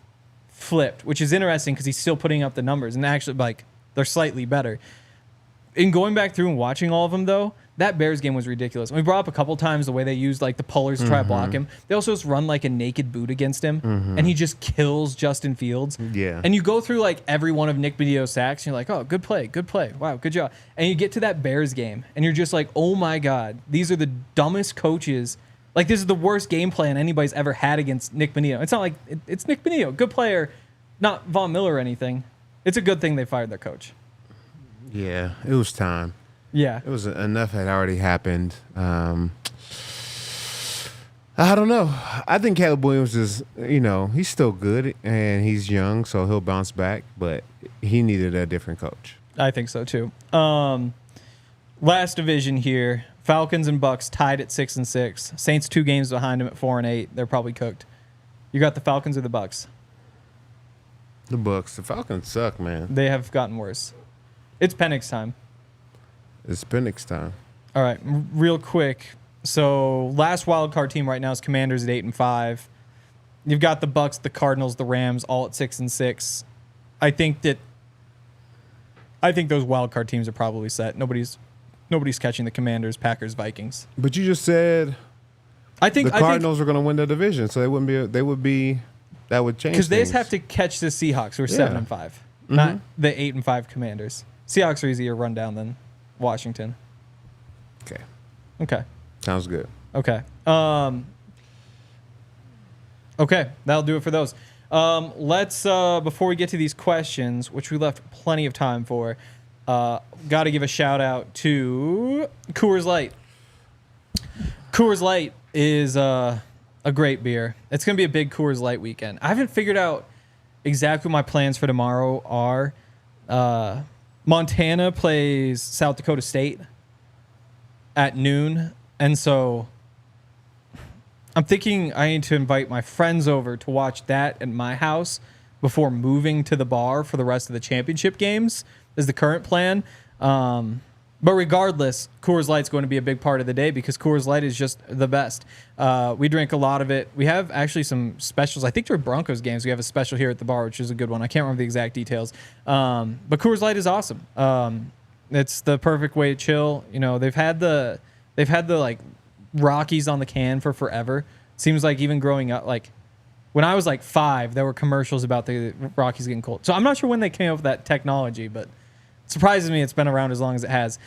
flipped, which is interesting because he's still putting up the numbers. And actually, like, they're slightly better. In going back through and watching all of them, though, that Bears game was ridiculous. We brought up a couple times the way they used like the pullers to try to block him. They also just run like a naked boot against him, and he just kills Justin Fields. Yeah. And you go through like every one of Nick Bonito's sacks, and you're like, oh, good play. Wow, good job. And you get to that Bears game, and you're just like, oh my God, these are the dumbest coaches. Like, this is the worst game plan anybody's ever had against Nick Bonito. It's not like it's Nick Bonito, good player, not Von Miller or anything. It's a good thing they fired their coach. Yeah, it was time. Yeah. It was enough had already happened. I don't know. I think Caleb Williams is, he's still good and he's young, so he'll bounce back, but he needed a different coach. I think so too. Last division here, Falcons and Bucks tied at 6-6. Saints 2 games behind them at 4-8. They're probably cooked. You got the Falcons or the Bucks? The Bucks. The Falcons suck, man. They have gotten worse. It's Penix time. It's Penix time. All right, real quick. So last wild card team right now is Commanders at 8-5. You've got the Bucks, the Cardinals, the Rams, all at 6-6. I think those wild card teams are probably set. Nobody's catching the Commanders, Packers, Vikings. But you just said the Cardinals are going to win the division, so that would change because they just have to catch the Seahawks, who are 7-5, not the 8-5 Commanders. Seahawks are easier run down than Washington. Okay. Sounds good. Okay. Okay, that'll do it for those. Let's before we get to these questions, which we left plenty of time for, got to give a shout out to Coors Light. Coors Light is a a great beer. It's going to be a big Coors Light weekend. I haven't figured out exactly what my plans for tomorrow are. Montana plays South Dakota State at noon. And so I'm thinking I need to invite my friends over to watch that at my house before moving to the bar for the rest of the championship games is the current plan. But regardless, Coors Light's going to be a big part of the day because Coors Light is just the best. We drink a lot of it. We have actually some specials. I think during Broncos games, we have a special here at the bar, which is a good one. I can't remember the exact details. But Coors Light is awesome. It's the perfect way to chill. You know, they've had the like Rockies on the can for forever. Seems like even growing up, like when I was like 5, there were commercials about the Rockies getting cold. So I'm not sure when they came up with that technology, but it surprises me it's been around as long as it has.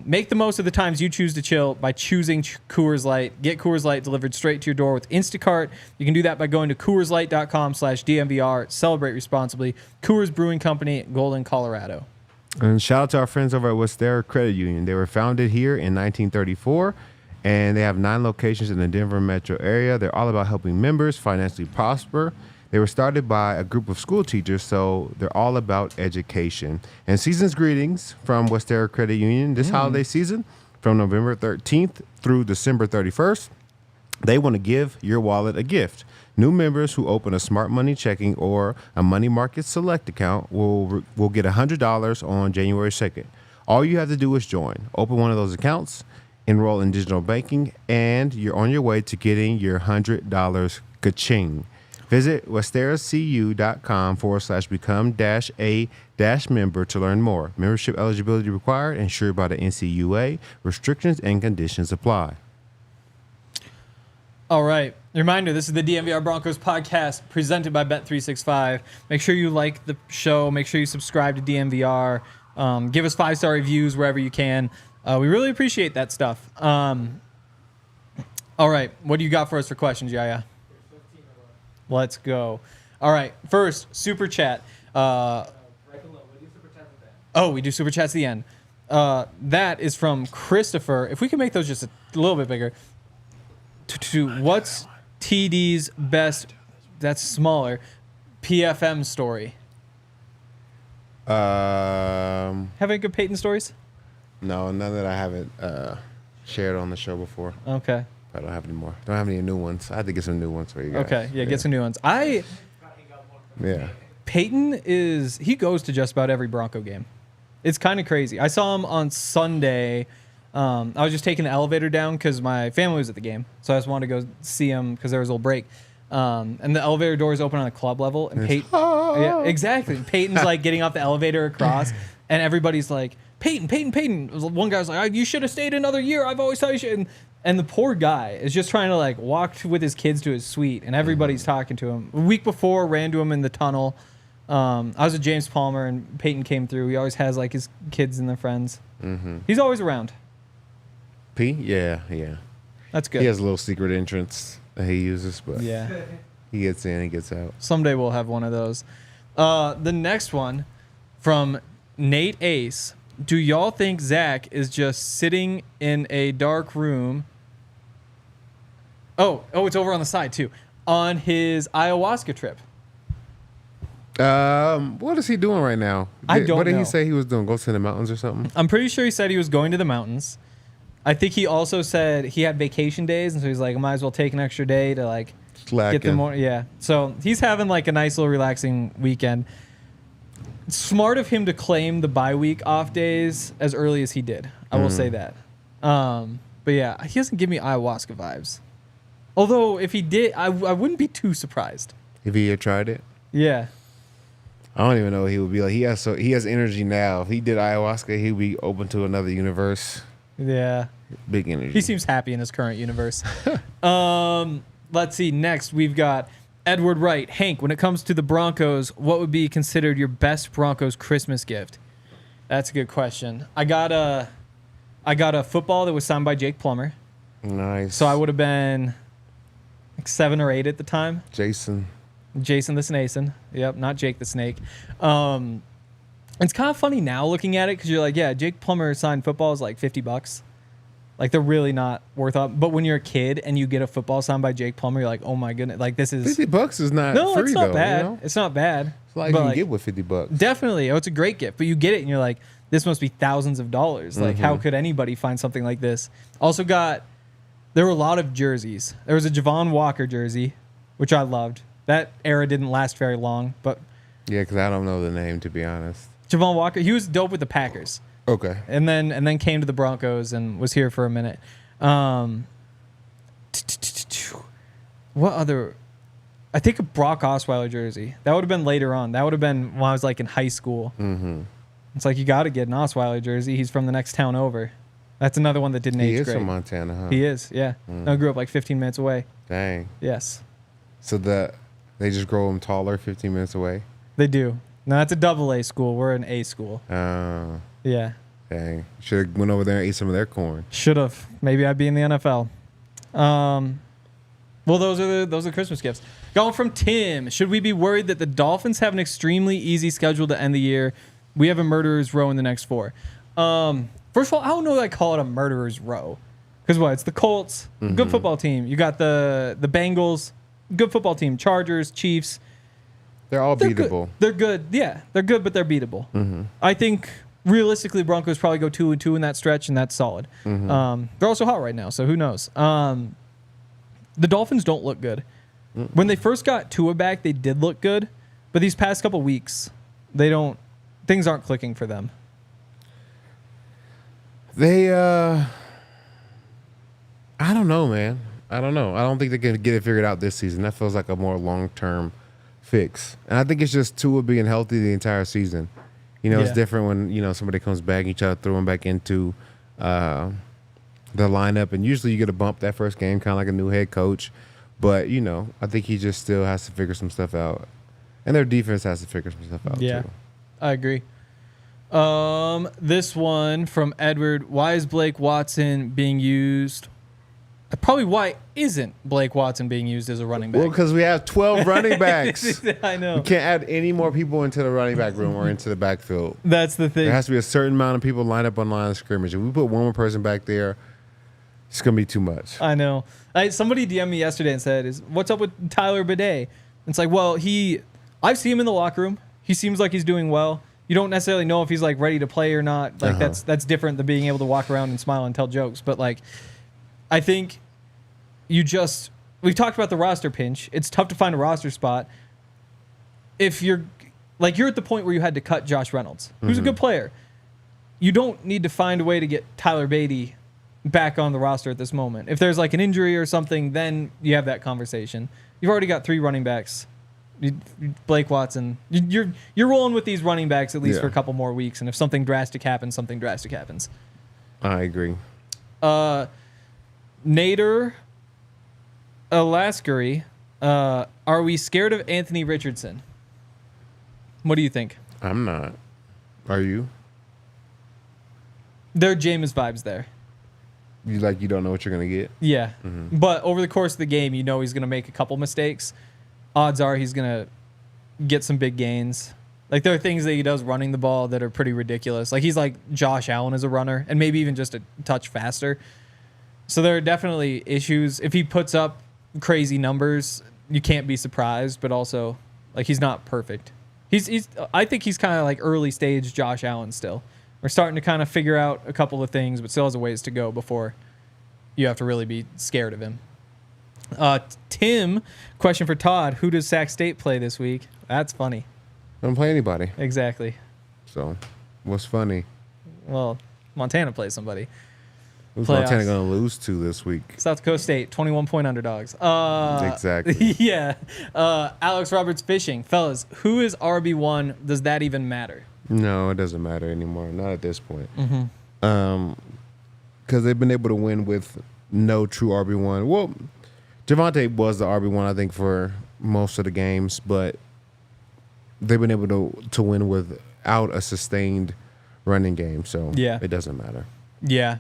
Make the most of the times you choose to chill by choosing Coors Light. Get Coors Light delivered straight to your door with Instacart. You can do that by going to CoorsLight.com/DNVR. Celebrate responsibly. Coors Brewing Company, Golden, Colorado. And shout out to our friends over at Westera Credit Union. They were founded here in 1934, and they have 9 locations in the Denver metro area. They're all about helping members financially prosper. They were started by a group of school teachers, so they're all about education. And season's greetings from Westera Credit Union. This holiday season, from November 13th through December 31st, they want to give your wallet a gift. New members who open a Smart Money checking or a Money Market Select account will get $100 on January 2nd. All you have to do is join. Open one of those accounts, enroll in digital banking, and you're on your way to getting your $100 ka-ching. Visit westeracu.com/become-a-member to learn more. Membership eligibility required, insured by the NCUA. Restrictions and conditions apply. All right. Reminder, this is the DNVR Broncos Podcast presented by Bet365. Make sure you like the show. Make sure you subscribe to DNVR. Give us 5-star reviews wherever you can. We really appreciate that stuff. All right. What do you got for us for questions, Yaya? Let's go. All right. First, Super Chat. Oh, we do Super Chats at the end. That is from Christopher. If we can make those just a little bit bigger. What's TD's best, that's smaller, PFM story? Have any good Peyton stories? No, none that I haven't shared on the show before. Okay. I don't have any more. Don't have any new ones. I had to get some new ones for you guys. Okay, yeah, get some new ones. Yeah. Peyton he goes to just about every Bronco game. It's kind of crazy. I saw him on Sunday. I was just taking the elevator down because my family was at the game. So I just wanted to go see him because there was a little break. And the elevator doors open on the club level. And Peyton, yeah, exactly. Peyton's like getting off the elevator across. And everybody's like, Peyton. One guy's like, you should have stayed another year. I've always thought you should. And the poor guy is just trying to like walk with his kids to his suite. And everybody's talking to him. A week before, ran to him in the tunnel. I was with James Palmer and Peyton came through. He always has like his kids and their friends. Mm-hmm. He's always around. P? Yeah. That's good. He has a little secret entrance that he uses, but yeah, he gets in, he gets out. Someday we'll have one of those. The next one from Nate Ace. Do y'all think Zach is just sitting in a dark room? Oh, it's over on the side too. On his ayahuasca trip. What is he doing right now? I don't know. What did he say he was doing? Go to the mountains or something? I'm pretty sure he said he was going to the mountains. I think he also said he had vacation days, and so he's like, I might as well take an extra day to like get the more. Yeah. So he's having like a nice little relaxing weekend. It's smart of him to claim the bye week off days as early as he did. I will say that. But yeah, he doesn't give me ayahuasca vibes. Although if he did, I wouldn't be too surprised. If he had tried it? Yeah. I don't even know what he would be like. He has energy now. If he did ayahuasca, he'd be open to another universe. Yeah. Big energy. He seems happy in his current universe. Let's see. Next, we've got Edward Wright. Hank, when it comes to the Broncos, what would be considered your best Broncos Christmas gift? That's a good question. I got a football that was signed by Jake Plummer. Nice. So I would have been like 7 or 8 at the time. Jason the Snason. Yep, not Jake the Snake. It's kind of funny now looking at it because you're like, yeah, Jake Plummer signed football is like $50. Like they're really not worth up. But when you're a kid and you get a football signed by Jake Plummer, you're like, oh my goodness, like this is $50 is not no, free it's not though. bad. You know? It's not bad. It's like you can get with $50. Definitely, it's a great gift. But you get it and you're like, this must be thousands of dollars. Like how could anybody find something like this? Also there were a lot of jerseys. There was a Javon Walker jersey, which I loved. That era didn't last very long, but Yeah, because I don't know the name, to be honest. Javon Walker, he was dope with the Packers. Okay. And then came to the Broncos and was here for a minute. What other? I think a Brock Osweiler jersey. That would have been later on. That would have been when I was like in high school. Mm-hmm. It's like you got to get an Osweiler jersey. He's from the next town over. That's another one that didn't age great. He is from Montana, huh? He is, yeah. I grew up like 15 minutes away. Dang. Yes. So they just grow him taller 15 minutes away? They do. No, that's a double A school. We're an A school. Yeah. Dang. Should have went over there and ate some of their corn. Should have. Maybe I'd be in the NFL. Well, those are Christmas gifts. Going from Tim. Should we be worried that the Dolphins have an extremely easy schedule to end the year? We have a murderer's row in the next 4. First of all, I don't know that I call it a murderer's row. Because what? It's the Colts, good football team. You got the Bengals, good football team. Chargers, Chiefs. They're all beatable. They're good. Yeah, they're good, but they're beatable. I think realistically, Broncos probably go 2-2 in that stretch, and that's solid. They're also hot right now, so who knows? The Dolphins don't look good. When they first got Tua back, they did look good, but these past couple weeks, things aren't clicking for them. I don't know, man. I don't know. I don't think they can get it figured out this season. That feels like a more long-term fix. And I think it's just Tua being healthy the entire season. It's different when, somebody comes back and you try to throw him back into the lineup. And usually you get a bump that first game, kind of like a new head coach. But, I think he just still has to figure some stuff out. And their defense has to figure some stuff out, too. I agree. This one from Edward. Why is Blake Watson being used? Probably why isn't Blake Watson being used as a running back? Well, because we have 12 running backs. I know. We can't add any more people into the running back room or into the backfield. That's the thing. There has to be a certain amount of people lined up on line of scrimmage. If we put one more person back there, it's going to be too much. I know. Somebody DM'd me yesterday and said, "What's up with Tyler Bidet?" It's like, well, I've seen him in the locker room. He seems like he's doing well. You don't necessarily know if he's like ready to play or not. Like that's different than being able to walk around and smile and tell jokes. But like, I think we've talked about the roster pinch. It's tough to find a roster spot. If you're at the point where you had to cut Josh Reynolds, who's a good player. You don't need to find a way to get Tyler Beatty back on the roster at this moment. If there's like an injury or something, then you have that conversation. You've already got 3 running backs. Blake Watson, you're rolling with these running backs at least for a couple more weeks, and if something drastic happens, something drastic happens. I agree. Nader Alaskari, are we scared of Anthony Richardson? What do you think? I'm not. Are you? There are Jameis vibes there. You don't know what you're gonna get? Yeah. But over the course of the game, he's gonna make a couple mistakes. Odds are he's going to get some big gains. Like, there are things that he does running the ball that are pretty ridiculous. Like, he's like Josh Allen as a runner, and maybe even just a touch faster. So there are definitely issues. If he puts up crazy numbers, you can't be surprised, but also, like, he's not perfect. I think he's kind of like early stage Josh Allen still. We're starting to kind of figure out a couple of things, but still has a ways to go before you have to really be scared of him. Tim, question for Todd. Who does Sac State play this week? That's funny. I don't play anybody. Exactly. So, what's funny? Well, Montana plays somebody. Who's Montana going to lose to this week? South Dakota State, 21-point underdogs. Exactly. Yeah. Alex Roberts Fishing. Fellas, who is RB1? Does that even matter? No, it doesn't matter anymore. Not at this point. Because they've been able to win with no true RB1. Well, Javonte was the RB1, I think, for most of the games, but they've been able to win without a sustained running game, so it doesn't matter. Yeah.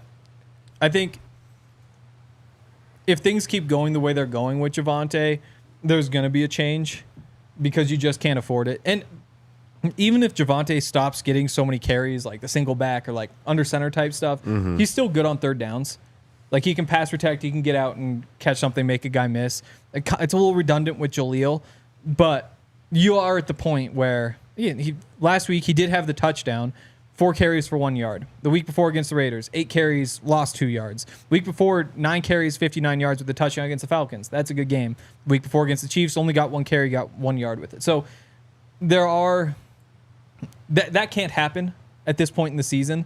I think if things keep going the way they're going with Javonte, there's going to be a change because you just can't afford it. And even if Javonte stops getting so many carries, like the single back or like under center type stuff, he's still good on third downs. Like, he can pass protect, he can get out and catch something, make a guy miss. It's a little redundant with Jaleel, but you are at the point where last week he did have the touchdown, 4 carries for 1 yard. The week before against the Raiders, 8 carries, lost 2 yards. Week before, 9 carries, 59 yards with the touchdown against the Falcons. That's a good game. The week before against the Chiefs, only got 1 carry, got 1 yard with it. So there are that can't happen at this point in the season.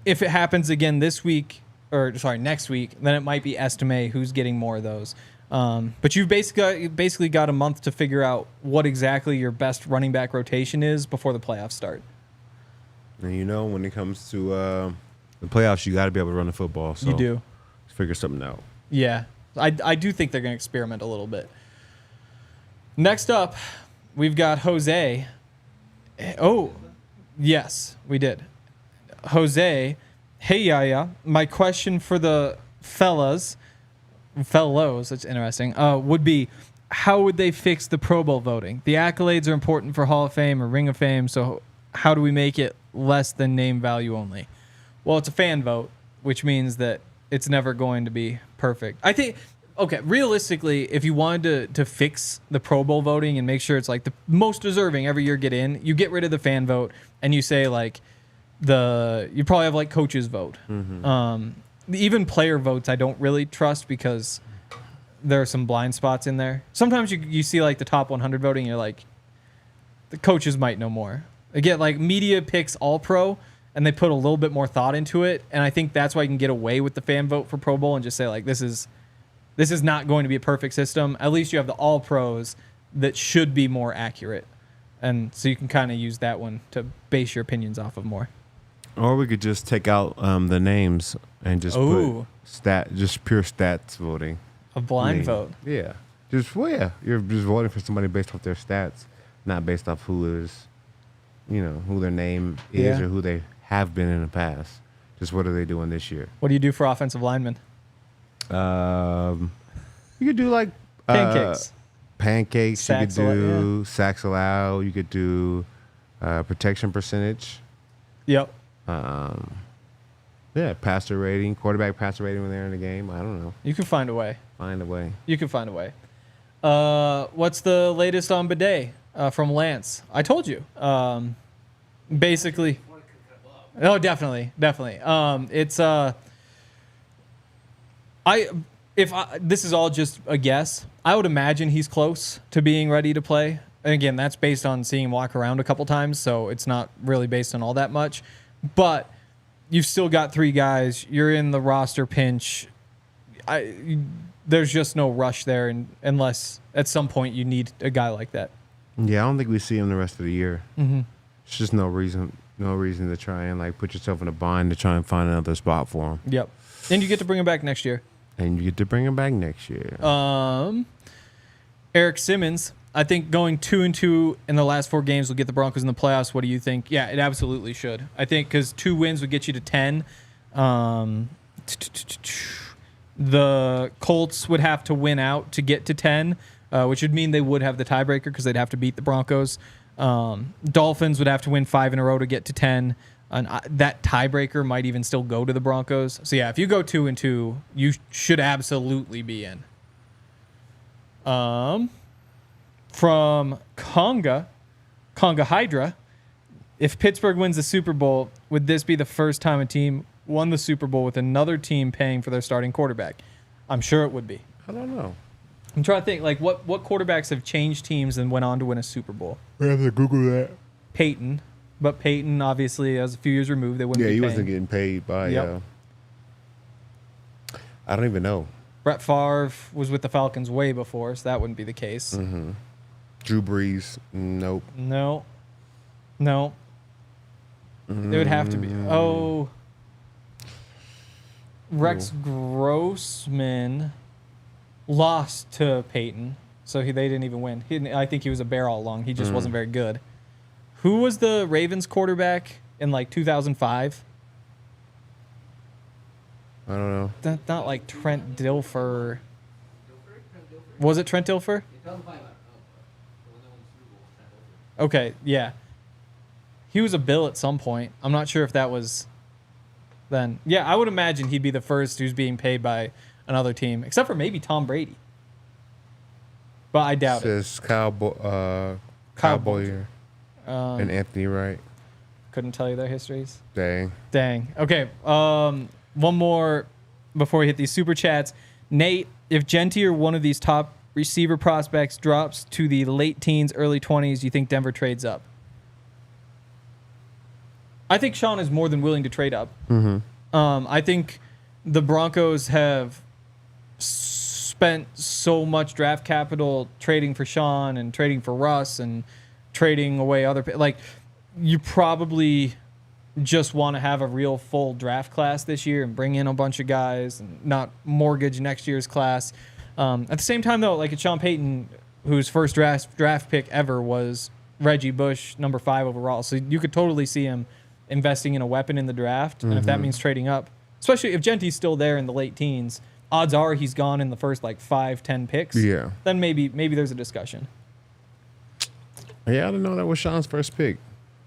If it happens again next week, then it might be Estime who's getting more of those. But you've basically got a month to figure out what exactly your best running back rotation is before the playoffs start. And when it comes to the playoffs, you got to be able to run the football. So you do. Figure something out. Yeah. I do think they're going to experiment a little bit. Next up, we've got Jose. Oh, yes, we did. Jose, hey, Yaya. My question for the fellows, that's interesting, would be, how would they fix the Pro Bowl voting? The accolades are important for Hall of Fame or Ring of Fame, so how do we make it less than name value only? Well, it's a fan vote, which means that it's never going to be perfect. I think, okay, realistically, if you wanted to fix the Pro Bowl voting and make sure it's like the most deserving every year get in, you get rid of the fan vote and you say like you probably have like coaches vote. Mm-hmm. Even player votes I don't really trust because there are some blind spots in there. Sometimes you see like the top 100 voting, you're like, the coaches might know more. Again, like media picks all pro and they put a little bit more thought into it. And I think that's why you can get away with the fan vote for Pro Bowl and just say like, this is not going to be a perfect system. At least you have the all pros that should be more accurate. And so you can kind of use that one to base your opinions off of more. Or we could just take out the names and just put pure stats voting. A blind vote. Yeah. You're just voting for somebody based off their stats, not based off who their name is or who they have been in the past. Just what are they doing this year? What do you do for offensive linemen? You could do like pancakes. Sacks you could do sacks allowed. You could do protection percentage. Yep. Passer rating, quarterback passer rating when they're in the game. I don't know. You can find a way. You can find a way. What's the latest on bidet from Lance? I told you. Basically. Oh, definitely. It's this is all just a guess. I would imagine he's close to being ready to play. And again, that's based on seeing him walk around a couple times, so it's not really based on all that much. But you've still got 3 guys. You're in the roster pinch. There's just no rush there, unless at some point you need a guy like that. Yeah, I don't think we see him the rest of the year. Mm-hmm. It's just no reason to try and like put yourself in a bind to try and find another spot for him. Yep. And you get to bring him back next year. Eric Simmons, I think going 2-2 in the last 4 games will get the Broncos in the playoffs. What do you think? Yeah, it absolutely should. I think because 2 wins would get you to 10. The Colts would have to win out to get to 10, which would mean they would have the tiebreaker because they'd have to beat the Broncos. Dolphins would have to win 5 in a row to get to 10. And that tiebreaker might even still go to the Broncos. So, yeah, if you go 2-2, you should absolutely be in. From Conga Hydra, if Pittsburgh wins the Super Bowl, would this be the first time a team won the Super Bowl with another team paying for their starting quarterback? I'm sure it would be. I don't know. I'm trying to think, like, what quarterbacks have changed teams and went on to win a Super Bowl? We have to Google that. Peyton. But Peyton, obviously, as a few years removed, they wouldn't be paying. Yeah, he wasn't getting paid by... Yep. I don't even know. Brett Favre was with the Falcons way before, so that wouldn't be the case. Mm-hmm. Drew Brees, nope. No. It would have to be. Oh. Rex Grossman lost to Peyton, so they didn't even win. I think he was a bear all along. He just wasn't very good. Who was the Ravens quarterback in like 2005? I don't know. Not like Trent Dilfer. Was it Trent Dilfer? Okay, yeah. He was a Bill at some point. I'm not sure if that was then yeah, I would imagine he'd be the first who's being paid by another team, except for maybe Tom Brady. But I doubt it. Says Kyle Boyer and Anthony Wright. Couldn't tell you their histories. Dang. Okay. One more before we hit these super chats. Nate, if Genty or one of these top receiver prospects drops to the late teens, early 20s, do you think Denver trades up? I think Sean is more than willing to trade up. I think the Broncos have spent so much draft capital trading for Sean and trading for Russ and trading away other you probably just want to have a real full draft class this year and bring in a bunch of guys and not mortgage next year's class. At the same time, though, like it's Sean Payton, whose first draft pick ever was Reggie Bush, number 5 overall. So you could totally see him investing in a weapon in the draft. And if that means trading up, especially if Genty's still there in the late teens, odds are he's gone in the first 5-10 picks. Yeah. Then maybe there's a discussion. Yeah, I didn't know that was Sean's first pick.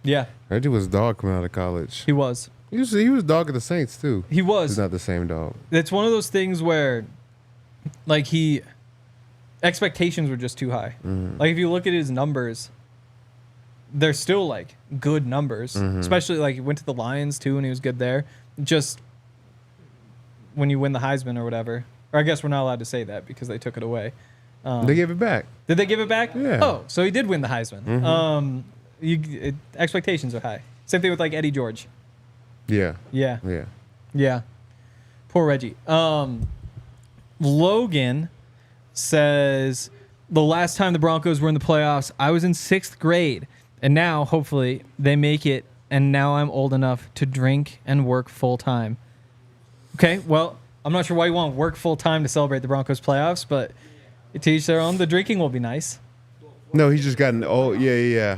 Yeah. Reggie was dog coming out of college. He was. He was dog of the Saints too. He was. He's not the same dog. It's one of those things where, expectations were just too high. If you look at his numbers, they're still good numbers. Especially he went to the Lions too, and he was good there. Just when you win the Heisman or whatever, or I guess we're not allowed to say that because they took it away. They gave it back. Did they give it back? Yeah. Oh, so he did win the Heisman. Expectations are high. Same thing with Eddie George. Yeah. Poor Reggie. Logan says, the last time the Broncos were in the playoffs, I was in 6th grade, and now hopefully they make it, and now I'm old enough to drink and work full time. Okay, well, I'm not sure why you want to work full time to celebrate the Broncos playoffs, but to each their own. The drinking will be nice. No, he's just gotten old. Yeah.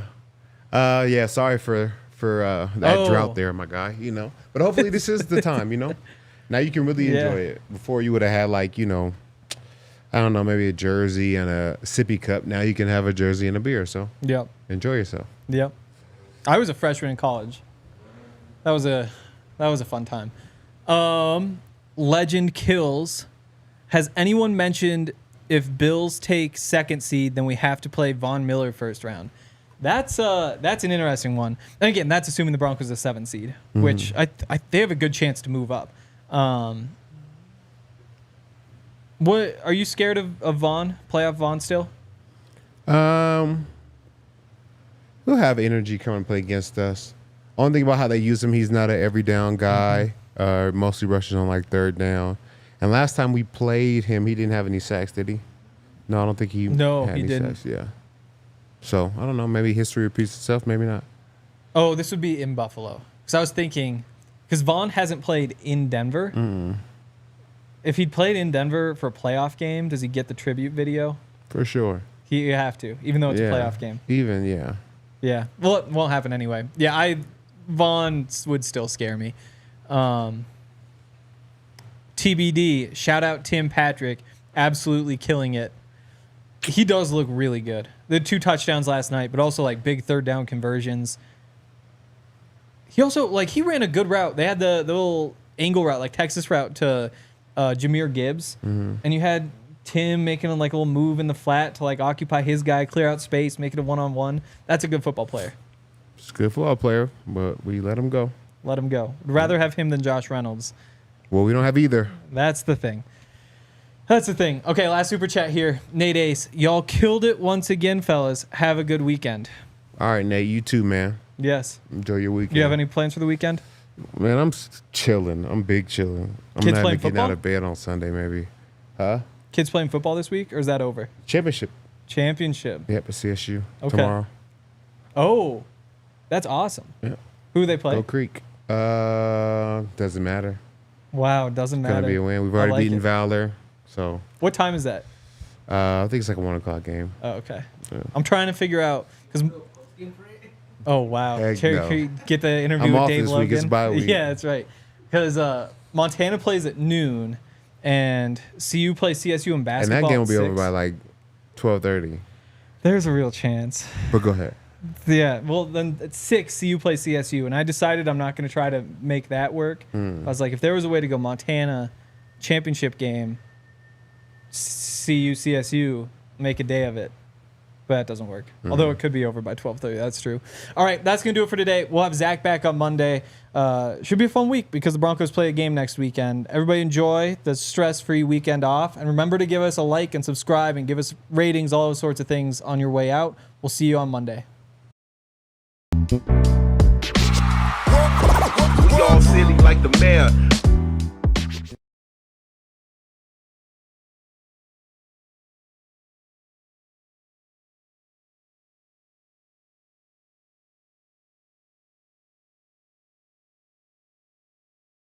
Sorry for that drought there, my guy. But hopefully this is the time. Now you can really enjoy it. Before you would have had I don't know, maybe a jersey and a sippy cup. Now you can have a jersey and a beer. So Yep. Enjoy yourself. Yep. I was a freshman in college. That was a fun time. Legend Kills. Has anyone mentioned if Bills take 2nd seed, then we have to play Von Miller first round? That's an interesting one. And again, that's assuming the Broncos are 7th seed, which they have a good chance to move up. What are you scared of Von? Playoff Von still? He'll have energy come and play against us. Only thing about how they use him, he's not an every down guy. Mostly rushes on 3rd down. And last time we played him, he didn't have any sacks, did he? No, I don't think he had any didn't. sacks. Yeah. So, I don't know. Maybe history repeats itself. Maybe not. Oh, this would be in Buffalo. Because I was thinking, because Von hasn't played in Denver. If he'd played in Denver for a playoff game, does he get the tribute video? For sure. You have to, even though it's a playoff game. Yeah. Yeah. Well, it won't happen anyway. Yeah, Von would still scare me. TBD, shout out Tim Patrick, absolutely killing it. He does look really good. The 2 touchdowns last night, but also big 3rd down conversions. He also he ran a good route. They had the little angle route, Texas route to Jahmyr Gibbs, and you had Tim making a little move in the flat to occupy his guy, clear out space, make it a 1-on-1. That's a good football player. He's a good football player, but we let him go. Let him go. Would rather have him than Josh Reynolds. Well, we don't have either. That's the thing. Okay, last super chat here. Nate Ace, y'all killed it once again, fellas. Have a good weekend. All right, Nate, you too, man. Yes. Enjoy your weekend. Do you have any plans for the weekend? Man, I'm chilling. I'm big chilling. I'm Kids not playing getting football? out of bed on Sunday, maybe. Huh? Kids playing football this week, or is that over? Championship. Championship. Yep, at CSU tomorrow. Oh, that's awesome. Yeah. Who do they play? Go Creek. Doesn't matter. Wow, doesn't matter. Gonna be a win. We've already beaten Valor. So. What time is that? I think it's a 1 o'clock game. Oh, okay. Yeah. I'm trying to figure out because. Oh wow! Terry, no. can you get the interview I'm with off Dave this Logan? week. It's bye week. Yeah, that's right. Because Montana plays at noon, and CU plays CSU in basketball. And that game will be at over by 12:30. There's a real chance. But go ahead. Yeah, well, then at 6, CU play CSU, and I decided I'm not going to try to make that work. I was like, if there was a way to go Montana championship game, CU, CSU, make a day of it. But that doesn't work. Although it could be over by 12:30. That's true. All right, that's going to do it for today. We'll have Zach back on Monday. Should be a fun week because the Broncos play a game next weekend. Everybody enjoy the stress-free weekend off. And remember to give us a like and subscribe and give us ratings, all those sorts of things on your way out. We'll see you on Monday. We all silly like the mayor.